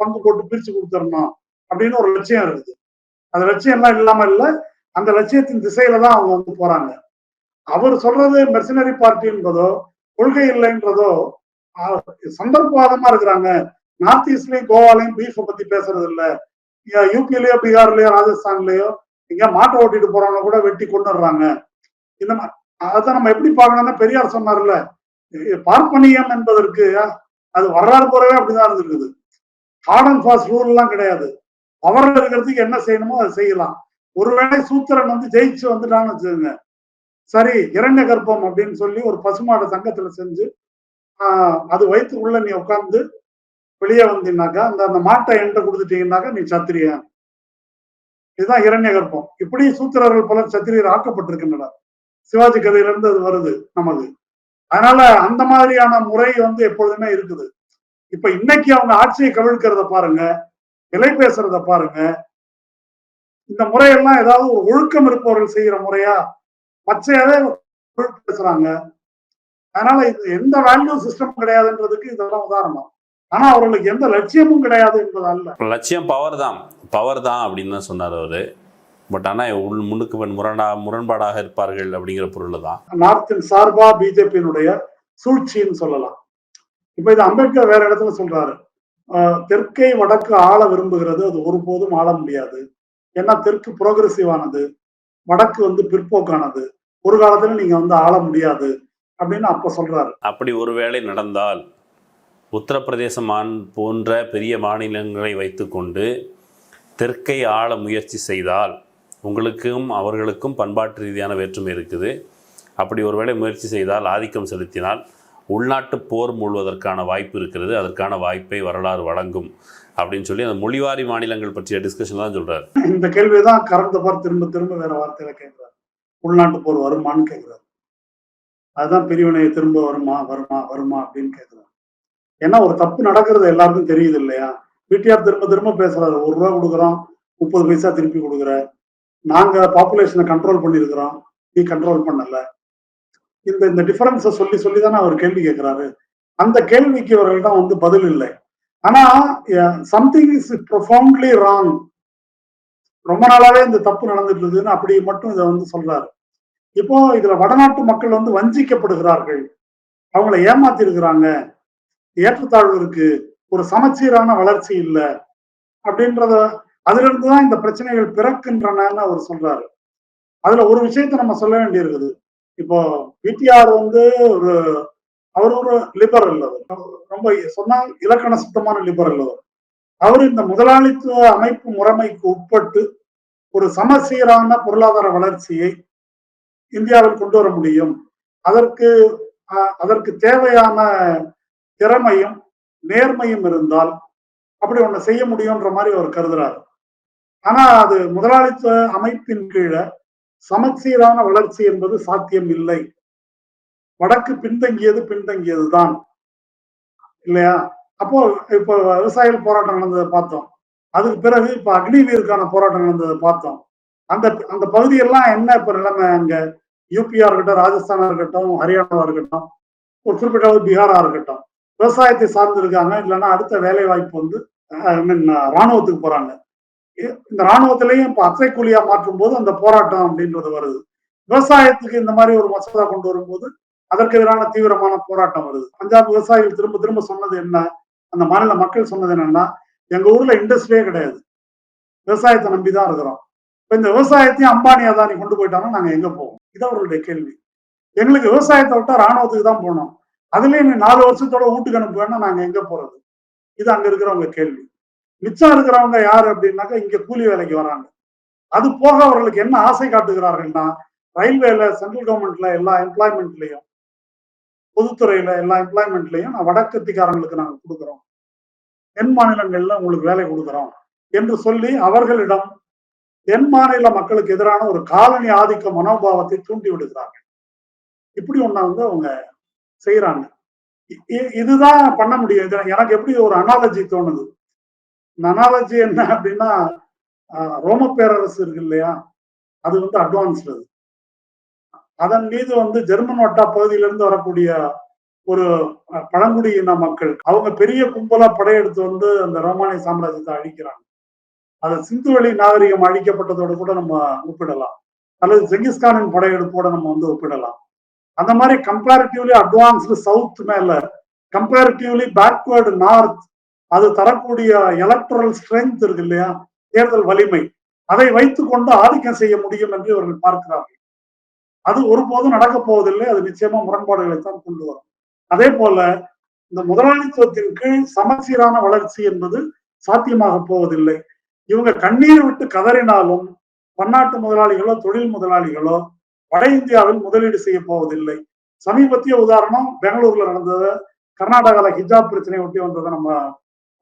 பங்கு போட்டு பிரிச்சு கொடுத்துடணும் அப்படின்னு ஒரு லட்சியம் இருக்குது. அந்த லட்சியம் எல்லாம் இல்லாம இல்ல, அந்த லட்சியத்தின் திசையில தான் அவங்க போறாங்க. அவர் சொல்றது மெர்சினரி பார்ட்டின்றதோ கொள்கை இல்லைன்றதோ சந்தர்ப்பவாதமா இருக்கிறாங்க. நார்த் ஈஸ்ட்லயும் கோவாலையும் பீஃபை பத்தி பேசுறது இல்ல, யூபிலயோ பீகார்லயோ ராஜஸ்தான்லயோ இங்க மாட்டை ஓட்டிட்டு போறவங்க கூட வெட்டி கொண்டுடுறாங்க. இந்த அதான் நம்ம எப்படி பார்க்கணும்னா, பெரியார் சொன்னார்ல, பார்ப்பனியம் என்பதற்கு அது வரலாறு போறவே அப்படிதான் இருந்திருக்குது. ஹார்ட் அண்ட் ஃபாஸ்ட் ரூல் எல்லாம் கிடையாது. பவர் இருக்கிறதுக்கு என்ன செய்யணுமோ அதை செய்யலாம். ஒருவேளை சூத்திரன் ஜெயிச்சு வந்துட்டான்னு வச்சுக்கோங்க, சரி இரண்ய கர்ப்பம் அப்படின்னு சொல்லி ஒரு பசுமாட சங்கத்துல செஞ்சு அது வயிற்றுக்குள்ள நீ உட்கார்ந்து வெளியே வந்தீங்கன்னாக்கா அந்த மாட்டை என்கிட்ட கொடுத்துட்டீங்கன்னாக்கா நீ சத்திரியா. இதுதான் இரண்ய கர்ப்பம். இப்படி சூத்திரர்கள் பலர் சத்திரியர் ஆக்கப்பட்டிருக்கின்றனர். சிவாஜி கதையிலிருந்து அது வருது நமக்கு. அதனால அந்த மாதிரியான முறை எப்பொழுதுமே இருக்குது. இப்ப இன்னைக்கு அவங்க ஆட்சியை கவிழ்க்கிறத பாருங்க, விலை பேசுறத பாருங்க. இந்த முறையெல்லாம் ஏதாவது ஒரு ஒழுக்கம் இருப்பவர்கள் செய்கிற முறையா, பச்சையாவே பேசுறாங்க. அதனால இது எந்த வேல்யூ சிஸ்டம் கிடையாதுன்றதுக்கு இதெல்லாம் உதாரணம். ஆனா அவர்களுக்கு எந்த லட்சியமும் கிடையாது என்பது அல்ல. லட்சியம் பவர் தான் அப்படின்னு தான் சொன்னார் அவரு. பட் ஆனால் முன்னுக்கு முரண்பாடாக இருப்பார்கள் அப்படிங்கிற பொருள் தான். நார்த்தின் சார்பா பிஜேபியினுடைய சூழ்ச்சின்னு சொல்லலாம். இப்ப இது அம்பேத்கர் வேற இடத்துல சொல்றாரு, தெற்கை வடக்கு ஆள விரும்புகிறது, அது ஒருபோதும் ஆள முடியாது. ஏன்னா தெற்கு புரோகிரசிவானது, வடக்கு வந்து பிற்போக்கானது, ஒரு காலத்துல நீங்க வந்து ஆள முடியாது அப்படின்னு அப்ப சொல்றாரு. அப்படி ஒருவேளை நடந்தால் உத்தரப்பிரதேசம் போன்ற பெரிய மாநிலங்களை வைத்துக்கொண்டு தெற்கை ஆள முயற்சி செய்தால் உங்களுக்கும் அவர்களுக்கும் பண்பாட்டு ரீதியான வேற்றுமை இருக்குது. அப்படி ஒருவேளை முயற்சி செய்தால், ஆதிக்கம் செலுத்தினால் உள்நாட்டு போர் மூழ்வதற்கான வாய்ப்பு இருக்கிறது. அதற்கான வாய்ப்பை வரலாறு வழங்கும் அப்படின்னு சொல்லி அந்த மொழிவாரி மாநிலங்கள் பற்றிய டிஸ்கஷன் தான் சொல்றாரு. இந்த கேள்விதான் கரண்ட் திரும்ப திரும்ப வேற வார்த்தையில கேட்கிறார். உள்நாட்டு போர் வருமானு கேட்கிறார். அதுதான் பிரிவினை திரும்ப வருமா அப்படின்னு கேட்கிறார். ஏன்னா ஒரு தப்பு நடக்கிறது எல்லாருக்கும் தெரியுது இல்லையா? பிடிஆர் திரும்ப திரும்ப பேசுறாரு, 1 ரூபா கொடுக்குறோம், 30 பைசா திருப்பி கொடுக்குற, நாங்க பாப்புலேஷனை கண்ட்ரோல் பண்ணிருக்கிறோம், நீ கண்ட்ரோல் பண்ணல. இந்த டிஃபரன்ஸை சொல்லி சொல்லி தானே அவர் கேள்வி கேட்கிறாரு. அந்த கேள்விக்கு இவர்கள்ட்ட வந்து பதில் இல்லை. ஆனா சம்திங் இஸ் ப்ரொஃபவுண்ட்லி ராங், ரொம்ப நாளாவே இந்த தப்பு நடந்துட்டு இருக்குன்னு அப்படி மட்டும் இதை வந்து சொல்றாரு. இப்போ இதுல வடநாட்டு மக்கள் வந்து வஞ்சிக்கப்படுகிறார்கள், அவங்கள ஏமாத்தி இருக்கிறாங்க, ஏற்றத்தாழ்வு இருக்கு, ஒரு சமச்சீரான வளர்ச்சி இல்லை அப்படின்றத, அதுல இருந்துதான் இந்த பிரச்சனைகள் பிறக்கின்றன அவர் சொல்றாரு. அதுல ஒரு விஷயத்த நம்ம சொல்ல வேண்டி இருக்குது. இப்போ பிடிஆர் வந்து அவர் ஒரு லிபரல், ரொம்ப சொன்னால் இலக்கண சுத்தமான லிபரல். அவர் இந்த முதலாளித்துவ அமைப்பு முறைமைக்கு உட்பட்டு ஒரு சமசீரான பொருளாதார வளர்ச்சியை இந்தியாவில் கொண்டு வர முடியும், அதற்கு தேவையான திறமையும் நேர்மையும் இருந்தால் அப்படி ஒண்ணு செய்ய முடியும்ன்ற மாதிரி அவர் கருதுறாரு. ஆனா அது முதலாளித்துவ அமைப்பின் கீழே சமச்சீரான வளர்ச்சி என்பது சாத்தியம் இல்லை. வடக்கு பின்தங்கியதுதான் இல்லையா? அப்போ இப்போ விவசாயிகள் போராட்டம் நடந்ததை பார்த்தோம். அதுக்கு பிறகு இப்ப அக்னிவீருக்கான போராட்டம் நடந்ததை பார்த்தோம். அந்த அந்த பகுதியெல்லாம் என்ன இப்ப நிலைமை? அங்க யூபியா இருக்கட்டும், ராஜஸ்தானா இருக்கட்டும், ஹரியானாவா இருக்கட்டும், ஒரு குறிப்பிட்ட பீகாரா இருக்கட்டும், விவசாயத்தை சார்ந்து இருக்காங்க. இல்லைன்னா அடுத்த வேலை வாய்ப்பு வந்து ராணுவத்துக்கு போறாங்க. இந்த ராணுவத்திலையும் இப்ப அத்தை கூலியா மாற்றும் போது அந்த போராட்டம் அப்படின்றது வருது. விவசாயத்துக்கு இந்த மாதிரி ஒரு மசோதா கொண்டு வரும்போது அதற்கு எதிரான தீவிரமான போராட்டம் வருது. பஞ்சாப் விவசாயிகள் திரும்ப திரும்ப சொன்னது என்ன, அந்த மாநில மக்கள் சொன்னது என்னன்னா, எங்க ஊர்ல இண்டஸ்ட்ரியே கிடையாது, விவசாயத்தை நம்பிதான் இருக்கிறோம். இப்ப இந்த விவசாயத்தையும் அம்பானி அதானி கொண்டு போயிட்டாங்கன்னா நாங்க எங்க போவோம்? இது அவர்களுடைய கேள்வி. எங்களுக்கு விவசாயத்தை விட்டா ராணுவத்துக்கு தான் போனோம், அதுலயும் நீ 4 வருஷத்தோட வீட்டுக்கு அனுப்புவேன்னா நாங்க எங்க போறது? இது அங்க இருக்கிறவங்க கேள்வி. மிச்சம் இருக்கிறவங்க யாரு அப்படின்னாக்கா இங்க கூலி வேலைக்கு வராங்க. அது போக அவர்களுக்கு என்ன ஆசை காட்டுகிறார்கள்னா, ரயில்வேல, சென்ட்ரல் கவர்மெண்ட்ல எல்லா எம்ப்ளாய்மெண்ட்லயும், பொதுத்துறையில எல்லா எம்ப்ளாய்மெண்ட்லயும் வடக்கத்திக்காரங்களுக்கு நாங்க கொடுக்குறோம், தென் மாநிலங்கள்ல உங்களுக்கு வேலை கொடுக்குறோம் என்று சொல்லி அவர்களிடம் தென் மாநில மக்களுக்கு எதிரான ஒரு காலனி ஆதிக்க மனோபாவத்தை தூண்டி விடுகிறார்கள். இப்படி ஒண்ணு வந்து அவங்க செய்யறாங்க. இதுதான் பண்ண முடியும். எனக்கு எப்படி ஒரு அனாலஜி தோணுது. இந்த அனாலஜி என்ன அப்படின்னா, ரோம பேரரசு இருக்கு இல்லையா, அது வந்து அட்வான்ஸ்டு. அதன் மீது வந்து ஜெர்மன் வட்டா பகுதியிலிருந்து வரக்கூடிய ஒரு பழங்குடியின மக்கள், அவங்க பெரிய கும்பலா படையெடுத்து வந்து அந்த ரோமானிய சாம்ராஜ்யத்தை அழிக்கிறாங்க. அது சிந்துவெளி நாகரிகம் அழிக்கப்பட்டதோட கூட நம்ம ஒப்பிடலாம், அல்லது செங்கிஸ்கானின் படையெடுப்போட நம்ம வந்து ஒப்பிடலாம். அந்த மாதிரி கம்பேரிட்டிவ்லி அட்வான்ஸ்டு சவுத் மேல கம்பேரிட்டிவ்லி பேக்வர்டு நார்த், அது தரக்கூடிய எலக்ட்ரல் ஸ்ட்ரென்த் இருக்கு இல்லையா, தேர்தல் வலிமை, அதை வைத்துக் கொண்டு ஆதிக்கம் செய்ய முடியும் என்று இவர்கள் பார்க்கிறார்கள். அது ஒருபோதும் நடக்க போவதில்லை. அது நிச்சயமா முரண்பாடுகளை தான் கொண்டு வரும். அதே போல இந்த முதலாளித்துவத்தின் கீழ் சமச்சீரான வளர்ச்சி என்பது சாத்தியமாக போவதில்லை. இவங்க கண்ணீர் விட்டு கதறினாலும் பன்னாட்டு முதலாளிகளோ தொழில் முதலாளிகளோ வட இந்தியாவில் முதலீடு செய்ய போவதில்லை. சமீபத்திய உதாரணம் பெங்களூர்ல நடந்தது, கர்நாடகாவில் ஹிஜாப் பிரச்சனையை ஒட்டி வந்ததை நம்ம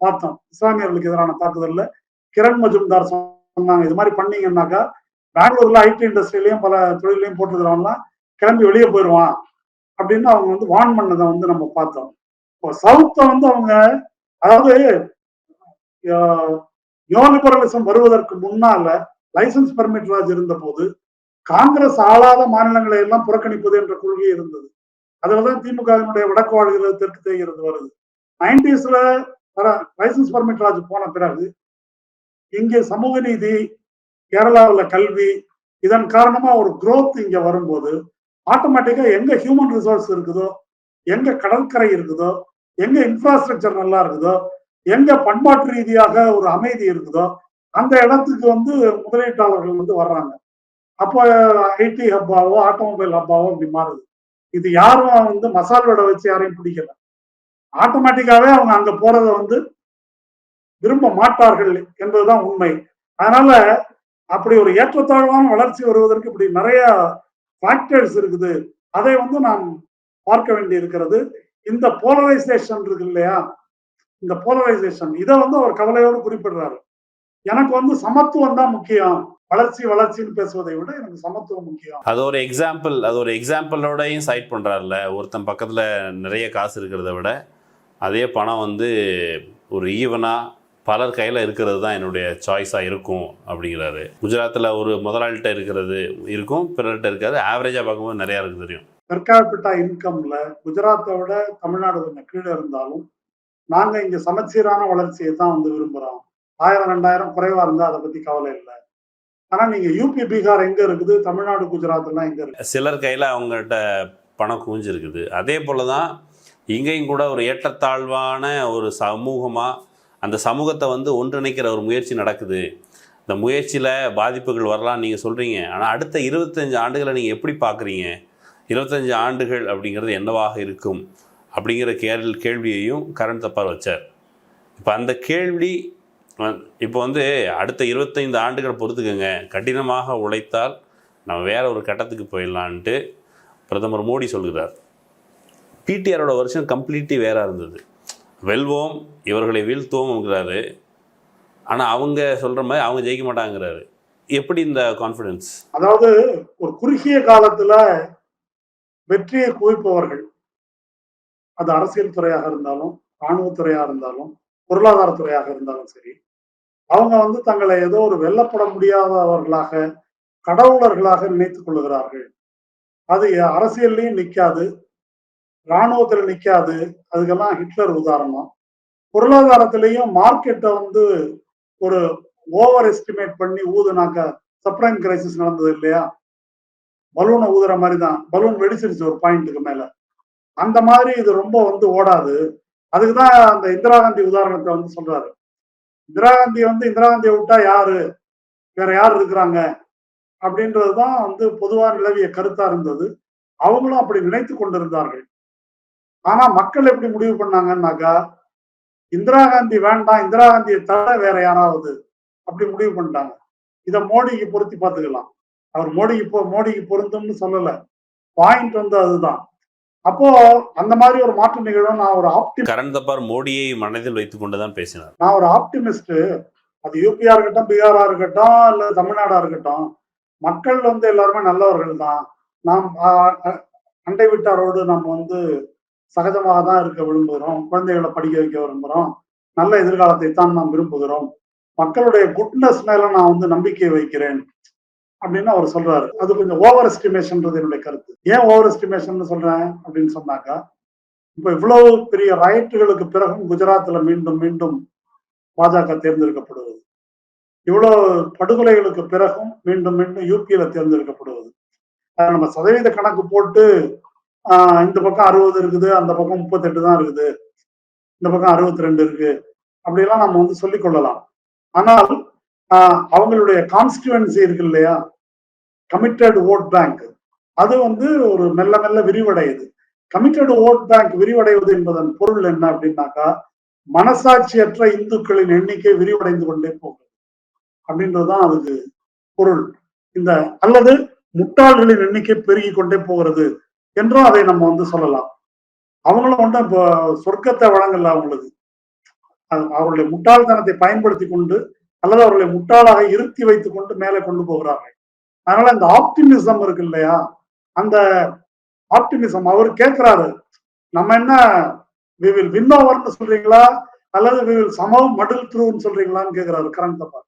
பார்த்தோம். இஸ்லாமியர்களுக்கு எதிரான தாக்குதல்ல கிரண் மஜும்தார் சொன்னாங்க, இது மாதிரி பண்ணீங்கன்னாக்கா பெங்களூர்ல ஐடி இண்டஸ்ட்ரியிலையும் பல தொழிலையும் போட்டுக்கிறவங்கலாம் கிளம்பி வெளியே போயிடுவான் அப்படின்னு அவங்க வந்து வார்ன் பண்ணதை வந்து நம்ம பார்த்தோம். இப்போ சவுத்தை வந்து அவங்க, அதாவது நியோலிபரலிசம் வருவதற்கு முன்னால லைசன்ஸ் பெர்மிட் ராஜ் இருந்த போது காங்கிரஸ் ஆளாத மாநிலங்களை எல்லாம் புறக்கணிப்பது என்ற கொள்கை இருந்தது. அதுலதான் திமுகவினுடைய வடக்கு வாழ்கிறது தெற்கு தேய்கிறது வருது. 90ஸ்ல லைசன்ஸ் பெர்மிட் ராஜ் போன பிறகு இங்கே சமூக நீதி, கேரளாவில் கல்வி, இதன் காரணமா ஒரு growth இங்க வரும்போது ஆட்டோமேட்டிக்கா எங்க ஹியூமன் ரிசோர்ஸ் இருக்குதோ, எங்க கடற்கரை இருக்குதோ, எங்க இன்ஃப்ராஸ்ட்ரக்சர் நல்லா இருக்குதோ, எங்க பண்பாட்டு ரீதியாக ஒரு அமைதி இருக்குதோ, அந்த இடத்துக்கு வந்து முதலீட்டாளர்கள் வந்து வர்றாங்க. அப்போ ஐடி ஹப்பாவோ ஆட்டோமொபைல் ஹப்பாவோ இப்படி மாறுது. இது யாரும் வந்து மசால் வடை வச்சு யாரையும் பிடிக்கல. ஆட்டோமேட்டிக்காவே அவங்க அங்க போறதை வந்து விரும்ப மாட்டார்கள் என்பதுதான் உண்மை. அதனால அப்படி ஒரு ஏற்றத்தாழ்வான வளர்ச்சி வருவதற்கு இப்படி நிறைய ஃபேக்டர்ஸ் இருக்குது. அதை வந்து நாம் பார்க்க வேண்டி இருக்கிறது. இந்த போலரைசேஷன் இருக்கு இல்லையா, இந்த போலரைசேஷன் இதை வந்து அவர் கவலையோடு குறிப்பிடுறாரு. எனக்கு வந்து சமத்துவம் தான் முக்கியம், வளர்ச்சி வளர்ச்சின்னு பேசுவதை விட எனக்கு சமத்துவம் முக்கியம். அது ஒரு எக்ஸாம்பிளோடையும் சைட் பண்ணுறாருல. ஒருத்தன் பக்கத்தில் நிறைய காசு இருக்கிறத விட அதே பணம் வந்து ஒரு ஈவனாக பலர் கையில் இருக்கிறது தான் என்னுடைய சாய்ஸாக இருக்கும் அப்படிங்கிறாரு. குஜராத்தில் ஒரு முதலாளிகிட்ட இருக்கிறது இருக்கும், பிறர்கிட்ட இருக்காது. ஆவரேஜாக பார்க்கும்போது நிறையா இருக்குது தெரியும். பெர் கேபிட்டா இன்கம்ல குஜராத்தை விட தமிழ்நாடு கொஞ்சம் கீழே இருந்தாலும் நாங்க இங்க சமச்சீரான வளர்ச்சியை தான் வந்து விரும்புறோம். 1000 2000 குறைவா இருந்தா அதை பத்தி கவலை இல்லை. ஆனா நீங்க யூபி பீகார் எங்க இருக்குது, தமிழ்நாடு குஜராத் எல்லாம் எங்க இருக்கு? சிலர் கையில் அவங்ககிட்ட பணம் குவிஞ்சு இருக்குது. அதே போல தான் இங்கேயும் கூட ஒரு ஏற்றத்தாழ்வான ஒரு சமூகமாக அந்த சமூகத்தை வந்து ஒன்றிணைக்கிற ஒரு முயற்சி நடக்குது. இந்த முயற்சியில் பாதிப்புகள் வரலான்னு நீங்கள் சொல்கிறீங்க. ஆனால் அடுத்த 25 ஆண்டுகளை நீங்கள் எப்படி பார்க்குறீங்க? 25 ஆண்டுகள் அப்படிங்கிறது என்னவாக இருக்கும் அப்படிங்கிற கேள்வியையும் கரண் தப்பார் வச்சார். இப்போ அந்த கேள்வி இப்போ வந்து அடுத்த 25 ஆண்டுகள் பொறுத்துக்கங்க, கடினமாக உழைத்தால் நம்ம வேற ஒரு கட்டத்துக்கு போயிடலான்ட்டு பிரதமர் மோடி சொல்கிறார். பிடிஆரோட வருஷன் கம்ப்ளீட்லி வேற இருந்தது. வெல்வோம், இவர்களை வீழ்த்துவோம்ங்கிறாரு. ஆனால் அவங்க சொல்கிற மாதிரி அவங்க ஜெயிக்க மாட்டாங்கிறாரு. எப்படி இந்த கான்ஃபிடன்ஸ்? அதாவது ஒரு குறுகிய காலத்துல வெற்றியை குவிப்பவர்கள், அது அரசியல் துறையாக இருந்தாலும், இராணுவத்துறையாக இருந்தாலும், பொருளாதாரத்துறையாக இருந்தாலும் சரி, அவங்க வந்து தங்களை ஏதோ ஒரு வெல்லப்பட முடியாதவர்களாக, கடவுளர்களாக நினைத்துக் கொள்ளுகிறார்கள். அது அரசியல்லையும் நிற்காது, இராணுவத்துல நிற்காது. அதுக்கெல்லாம் ஹிட்லர் உதாரணம். பொருளாதாரத்திலையும் மார்க்கெட்டை வந்து ஒரு ஓவர் எஸ்டிமேட் பண்ணி ஊதுனாக்க சப்ரைம் கிரைசிஸ் நடந்தது இல்லையா, பலூனை ஊதுற மாதிரி தான், பலூன் வெடிச்சிருச்சு ஒரு பாயிண்ட்டுக்கு மேல. அந்த மாதிரி இது ரொம்ப வந்து ஓடாது. அதுக்குதான் அந்த இந்திரா காந்தி உதாரணத்தை வந்து சொல்றாரு. இந்திரா காந்தியை விட்டா யாரு, வேற யார் இருக்கிறாங்க அப்படின்றதுதான் வந்து பொதுவா நிலவிய கருத்தா இருந்தது. அவங்களும் அப்படி நினைத்து கொண்டிருந்தார்கள். ஆனா மக்கள் எப்படி முடிவு பண்ணாங்கன்னாக்கா, இந்திரா காந்தி வேண்டாம், இந்திரா காந்தியை தவிர வேற யாராவது அப்படி முடிவு பண்ணிட்டாங்க. இதை மோடிக்கு பொருத்தி பார்த்துக்கலாம். அவர் மோடிக்கு பொருந்தும்னு சொல்லல, பாயிண்ட் வந்து அதுதான். அப்போ அந்த மாதிரி ஒரு மாற்றம் நிகழும். நான் ஒரு கரண் தப்பார் மோடியை மனதில் வைத்துக் கொண்டுதான் பேசினார். நான் ஒரு ஆப்டிமிஸ்ட். அது யூபியா இருக்கட்டும், பீகாரா இருக்கட்டும், இல்ல தமிழ்நாடா இருக்கட்டும், மக்கள் வந்து எல்லாருமே நல்லவர்கள் தான். நாம் அண்டை வீட்டாரோடு நம்ம வந்து சகஜமாக தான் இருக்க விரும்புகிறோம். குழந்தைகளை படிக்க வைக்க விரும்புகிறோம். நல்ல எதிர்காலத்தை தான் நாம் விரும்புகிறோம். மக்களுடைய குட்னஸ் மேல நான் வந்து நம்பிக்கை வைக்கிறேன் அப்படின்னு அவர் சொல்றாரு. அது கொஞ்சம் ஓவர் எஸ்டிமேஷன்ன்றது என்னுடைய கருத்து. ஏன் ஓவர் எஸ்டிமேஷன் சொல்றேன் அப்படின்னு சொன்னாக்கா, இப்ப இவ்வளவு பெரிய ரைட்டுகளுக்கு பிறகும் குஜராத்ல மீண்டும் மீண்டும் பாஜக தேர்ந்தெடுக்கப்படுவது, இவ்வளவு படுகொலைகளுக்கு பிறகும் மீண்டும் மீண்டும் யூபியில தேர்ந்தெடுக்கப்படுவது, நம்ம சதவீத கணக்கு போட்டு இந்த பக்கம் 60 இருக்குது, அந்த பக்கம் 38 தான் இருக்குது, இந்த பக்கம் 62 இருக்கு, அப்படியெல்லாம் நம்ம வந்து சொல்லிக் கொள்ளலாம். ஆனால் அவங்களுடைய கான்ஸ்டிடுவன்சி இருக்கு இல்லையா, கமிட்டட் ஓட் பேங்க், அது வந்து ஒரு மெல்ல மெல்ல விரிவடையுது. கமிட்டட் ஓட் பேங்க் விரிவடைவது என்பதன் பொருள் என்ன அப்படின்னாக்கா, மனசாட்சியற்ற இந்துக்களின் எண்ணிக்கை விரிவடைந்து கொண்டே போகுது அப்படின்றதுதான் அதுக்கு பொருள். இந்த அல்லது முட்டாள்களின் எண்ணிக்கை பெருகி கொண்டே போகிறது என்றும் அதை நம்ம வந்து சொல்லலாம். அவங்களும் வந்து இப்போ சொர்க்கத்தை வழங்கல அவங்களுக்கு, அவருடைய முட்டாள்தனத்தை பயன்படுத்தி கொண்டு அல்லது அவர்களை முட்டாளாக இருத்தி வைத்துக் கொண்டு மேலே கொண்டு போகிறார்கள். அதனால இந்த ஆப்டிமிசம் இருக்கு இல்லையா, அந்த ஆப்டிமிசம் அவர் கேட்கிறாரு, நம்ம என்ன we will win over சொல்றீங்களா அல்லது we will somehow muddle through சொல்றீங்களான்னு கேட்கிறாரு கரண் தப்பார்.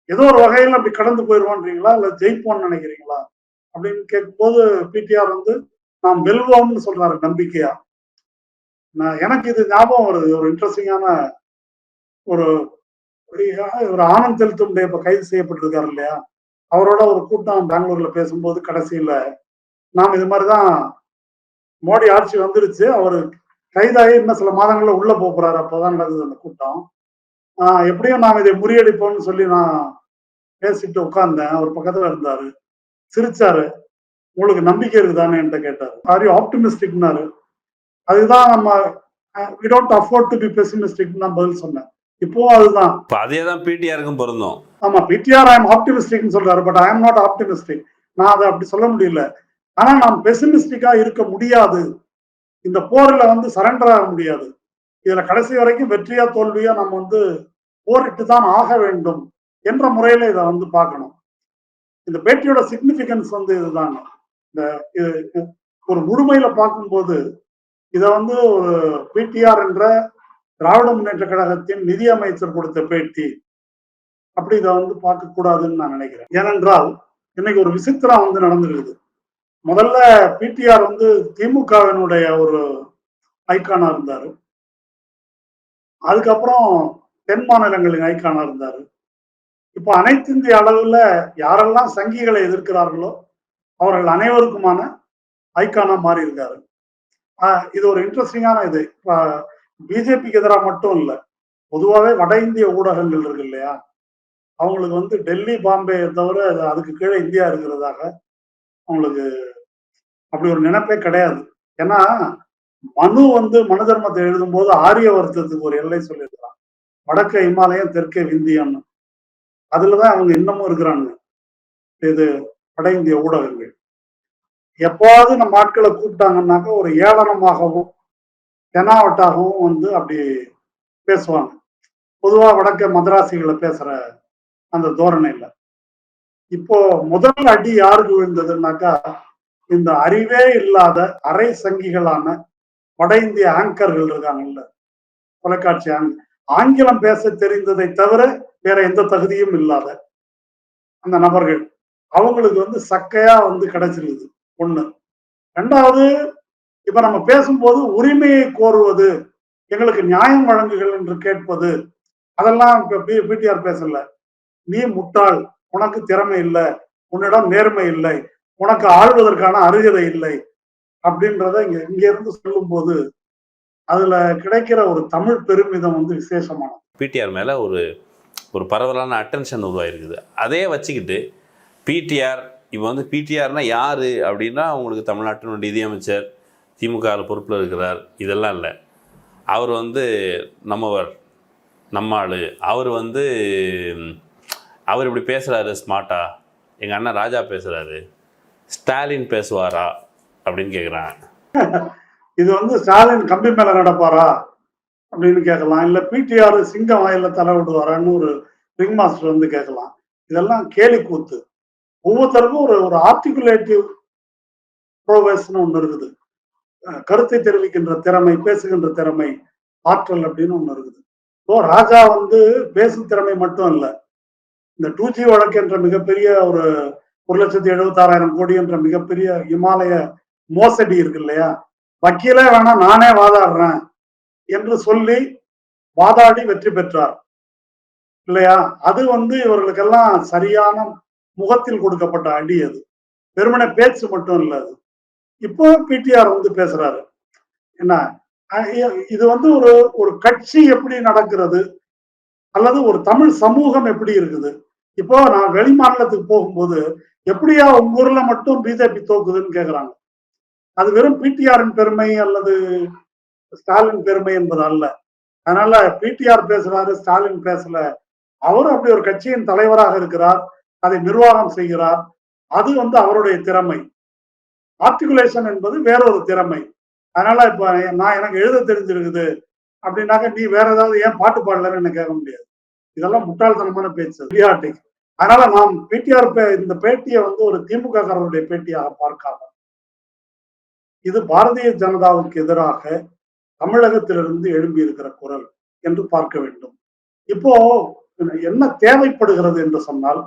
ஏதோ ஒரு வகையில் அப்படி கடந்து போயிடுவோன்றீங்களா இல்ல ஜெயிப்போம்னு நினைக்கிறீங்களா அப்படின்னு கேட்கும்போது பிடிஆர் வந்து நாம் வெல்வோம்னு சொல்றாரு நம்பிக்கையா. எனக்கு இது ஞாபகம் வருது, ஒரு இன்ட்ரெஸ்டிங்கான ஒரு ஒரு ஆனந்த் தெல்தும்டே இப்ப கைது செய்யப்பட்டிருக்காரு இல்லையா, அவரோட ஒரு கூட்டம் பெங்களூர்ல பேசும்போது கடைசியில நாம் இது மாதிரிதான் மோடி ஆட்சி வந்துருச்சு, அவரு கைதாகி இன்னும் சில மாதங்கள்ல உள்ள போறாரு, அப்பதான் நடக்குது அந்த கூட்டம். எப்படியும் நாம் இதை முறியடிப்போம்னு சொல்லி நான் பேசிட்டு உட்கார்ந்தேன். அவர் பக்கத்துல இருந்தாரு, சிரிச்சாரு. உங்களுக்கு நம்பிக்கை இருக்குதானே என்கிட்ட கேட்டாரு. ஆர் யூ ஆப்டிமிஸ்டிக்னாரு. அதுதான் நம்ம we don't afford to be pessimistic நான் பதில் சொன்னேன். இப்போ அதுதான். இப்போ அதே தான் பிடிஆருக்கும் பொருந்தும். ஆமா, பிடிஆர் ஐ எம் ஆப்டிமிஸ்டிக்னு சொல்றாரு, but I am not optimistic. நான் அதை அப்படி சொல்ல முடியல. ஆனா நாம் பெசிமிஸ்டிக்கா இருக்க முடியாது. இந்த போர்ல வந்து சரண்டர் ஆக முடியாது. இதுல கடைசி வரைக்கும் வெற்றியா தோல்வியா நம்ம வந்து போரிட்டு தான் ஆக வேண்டும் என்ற முறையில இதை வந்து பார்க்கணும். இந்த பேட்டியோட சிக்னிபிகன்ஸ் வந்து இதுதாங்க. இந்த ஒரு முழுமையில பார்க்கும்போது இதை வந்து ஒரு பிடிஆர் என்ற திராவிட முன்னேற்ற கழகத்தின் நிதி அமைச்சர் கொடுத்த பேட்டி, அப்படி இதை வந்து பார்க்க கூடாதுன்னு நான் நினைக்கிறேன். ஏனென்றால் இன்னைக்கு ஒரு விசித்திரம் வந்து நடந்திருக்குது. முதல்ல பிடிஆர் வந்து திமுகவினுடைய ஒரு ஐக்கானா இருந்தாரு. அதுக்கப்புறம் தென் மாநிலங்களின் ஐக்கானா இருந்தாரு. இப்போ அனைத்து இந்திய அளவுல யாரெல்லாம் சங்கிகளை எதிர்க்கிறார்களோ அவர்கள் அனைவருக்குமான ஐக்கானா மாறி இருக்காரு. இது ஒரு இன்ட்ரெஸ்டிங்கான இது. பிஜேபிக்கு எதிராக மட்டும் இல்லை, பொதுவாகவே வட இந்திய ஊடகங்கள் இருக்கு இல்லையா, அவங்களுக்கு வந்து டெல்லி பாம்பே தவிர அதுக்கு கீழே இந்தியா இருக்கிறதாக அவங்களுக்கு அப்படி ஒரு நினைப்பே கிடையாது. ஏன்னா மனு வந்து மனு தர்மத்தை எழுதும் போது ஆரிய வர்த்தத்துக்கு ஒரு எல்லை சொல்லியிருக்கிறான், வடக்க இமாலயம் தெற்கே விந்தியன்னு. அதுலதான் அவங்க இன்னமும் இருக்கிறாங்க. இது வட இந்திய ஊடகங்கள் எப்பாவது நம்ம ஆட்களை கூப்பிட்டாங்கன்னாக்க ஒரு ஏளனமாகவும் தெனாவட்டாகவும் வந்து அப்படி பேசுவாங்க. பொதுவா வடக்க மதராசிகளை பேசுற அந்த தோரணையில. இப்போ முதல் அடி யாருக்கு விழுந்ததுன்னாக்கா, இந்த அறிவே இல்லாத அரை சங்கிகளான வட இந்திய ஆங்கர்கள் இருக்காங்கல்ல, தொலைக்காட்சி ஆங்கிலம் பேச தெரிந்ததை தவிர வேற எந்த தகுதியும் இல்லாத அந்த நபர்கள், அவங்களுக்கு வந்து சக்கையா வந்து கிடைச்சிருக்குது ஒண்ணு. ரெண்டாவது, இப்ப நம்ம பேசும்போது உரிமையை கோருவது, எங்களுக்கு நியாயம் வழங்குகள் என்று கேட்பது, அதெல்லாம் பிடிஆர் பேசல. நீ முட்டாள், உனக்கு திறமை இல்லை, உன்னிடம் நேர்மை இல்லை, உனக்கு ஆள்வதற்கான அருகதை இல்லை அப்படின்றத இங்க இருந்து சொல்லும் போது அதுல கிடைக்கிற ஒரு தமிழ் பெருமிதம் வந்து விசேஷமானது. பிடிஆர் மேல ஒரு பரவலான அட்டென்ஷன் உருவாயிருக்குது. அதே வச்சுக்கிட்டு பிடிஆர் இப்போ வந்து பிடிஆர்னா யாரு அப்படின்னா, உங்களுக்கு தமிழ்நாட்டினுடைய நிதியமைச்சர், திமுக பொறுப்பில் இருக்கிறார், இதெல்லாம் இல்லை. அவர் வந்து நம்மவர், நம்மாள், அவர் வந்து அவர் இப்படி பேசுகிறாரு ஸ்மார்ட்டா, எங்கள் அண்ணன் ராஜா பேசுகிறாரு, ஸ்டாலின் பேசுவாரா அப்படின்னு கேட்குறாங்க. இது வந்து ஸ்டாலின் கம்பி மேல நடப்பாரா அப்படின்னு கேட்கலாம், இல்ல பிடிஆர் சிங்கம் வாயில தலை விடுவாரான்னு ஒரு ரிங் மாஸ்டர் வந்து கேட்கலாம். இதெல்லாம் கேலி கூத்து. ஒவ்வொருத்தருக்கும் ஒரு ஆர்டிகுலேட்டிவ் ப்ரோவர்ஸ்னு ஒண்ணு இருக்குது. கருத்தை தெரிவிக்கின்ற திறமை, பேசுகின்ற திறமை, ஆற்றல் அப்படின்னு ஒண்ணு இருக்குது. இப்போ ராஜா வந்து பேசும் திறமை மட்டும் இல்லை, இந்த 2G வழக்கு என்ற மிகப்பெரிய ஒரு 1,76,000 கோடி என்ற மிகப்பெரிய இமாலய மோசடி இருக்கு இல்லையா, வக்கீலே வேணா நானே வாதாடுறேன் என்று சொல்லி வாதாடி வெற்றி பெற்றார் இல்லையா. அது வந்து இவர்களுக்கெல்லாம் சரியான முகத்தில் கொடுக்கப்பட்ட அடி. அது வெறுமனே பேச்சு மட்டும் இல்லை. அது இப்போ பிடிஆர் வந்து பேசுறாரு என்ன, இது வந்து ஒரு கட்சி எப்படி நடக்கிறது அல்லது ஒரு தமிழ் சமூகம் எப்படி இருக்குது. இப்போ நான் வெளி மாநிலத்துக்கு போகும்போது எப்படியா உங்க ஊர்ல மட்டும் பிஜேபி தோக்குதுன்னு கேக்குறாங்க. அது வெறும் பிடிஆரின் பெருமை அல்லது ஸ்டாலின் பெருமை என்பது அல்ல. அதனால பிடிஆர் பேசுறாரு, ஸ்டாலின் பேசல, அவரும் அப்படி ஒரு கட்சியின் தலைவராக இருக்கிறார், அதை நிர்வாகம் செய்கிறார், அது வந்து அவருடைய திறமை. ஆர்டிகுலேஷன் என்பது வேறொரு திறமை. அதனால இப்ப நான் எனக்கு எழுத தெரிஞ்சிருக்குது அப்படின்னாக்க நீ வேற ஏதாவது ஏன் பாட்டு பாடலன்னு என்ன கேட்க முடியாது. இதெல்லாம் முட்டாள்தனமான பேச்சு. அதனால நாம் பிடிஆர் இந்த பேட்டியை வந்து ஒரு திமுக காரருடைய பேட்டியாக பார்க்காம, இது பாரதிய ஜனதாவுக்கு எதிராக தமிழகத்திலிருந்து எழும்பி இருக்கிற குரல் என்று பார்க்க வேண்டும். இப்போ என்ன தேவைப்படுகிறது என்று சொன்னால்,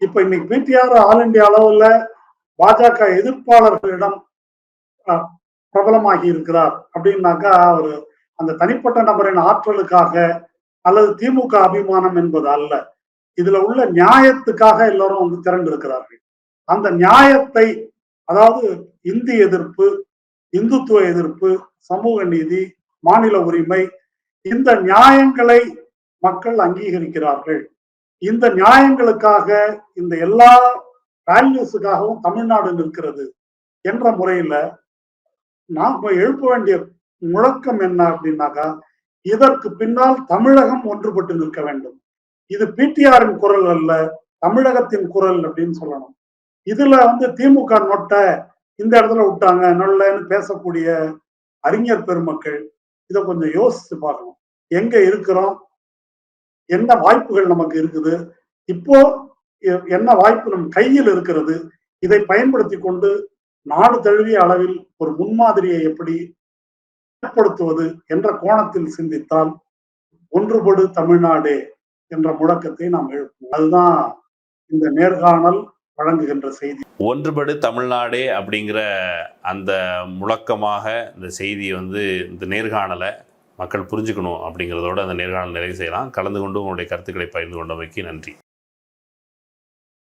இப்ப இன்னைக்கு பிடிஆர் ஆல் இந்தியா அளவுல பாஜக எதிர்ப்பாளர்களிடம் பிரபலமாகி இருக்கிறார் அப்படின்னாக்கா, அவரு அந்த தனிப்பட்ட நபரின் ஆற்றலுக்காக அல்லது திமுக அபிமானம் என்பது அல்ல. இதுல உள்ள நியாயத்துக்காக எல்லாரும் வந்து திரண்டிருக்கிறார்கள். அந்த நியாயத்தை, அதாவது இந்தி எதிர்ப்பு, இந்துத்துவ எதிர்ப்பு, சமூக நீதி, மாநில உரிமை, இந்த நியாயங்களை மக்கள் அங்கீகரிக்கிறார்கள். இந்த நியாயங்களுக்காக, இந்த எல்லா வேல்யூஸுக்காகவும் தமிழ்நாடு நிற்கிறது என்ற முறையில நாம எழுப்ப வேண்டிய முழக்கம் என்ன அப்படின்னாக்கா, இதற்கு பின்னால் தமிழகம் ஒன்றுபட்டு நிற்க வேண்டும். இது பிடிஆரின் குரல் அல்ல, தமிழகத்தின் குரல் அப்படின்னு சொல்லணும். இதுல வந்து திமுக நொட்டை இந்த இடத்துல விட்டாங்க நொல்லன்னு பேசக்கூடிய அறிஞர் பெருமக்கள் இதை கொஞ்சம் யோசிச்சு பார்க்கணும். எங்க இருக்கிறோம், என்ன வாய்ப்புகள் நமக்கு இருக்குது, இப்போ என்ன வாய்ப்பு நம் கையில் இருக்கிறது, இதை பயன்படுத்தி கொண்டு நாடு தழுவிய அளவில் ஒரு முன்மாதிரியை எப்படி ஏற்படுத்துவது என்ற கோணத்தில் சிந்தித்தால் ஒன்றுபடு தமிழ்நாடே என்ற முழக்கத்தை நாம் எழுப்புவோம். அதுதான் இந்த நேர்காணல் வழங்குகின்ற செய்தி. ஒன்றுபடு தமிழ்நாடே அப்படிங்கிற அந்த முழக்கமாக இந்த செய்தியை வந்து இந்த நேர்காணலை மக்கள் புரிஞ்சுக்கணும் அப்படிங்கிறதோட அந்த நேர்காணல் நிறைவு செய்யலாம். கலந்து கொண்டு உங்களுடைய கருத்துக்களை பகிர்ந்து கொண்டமைக்கு நன்றி.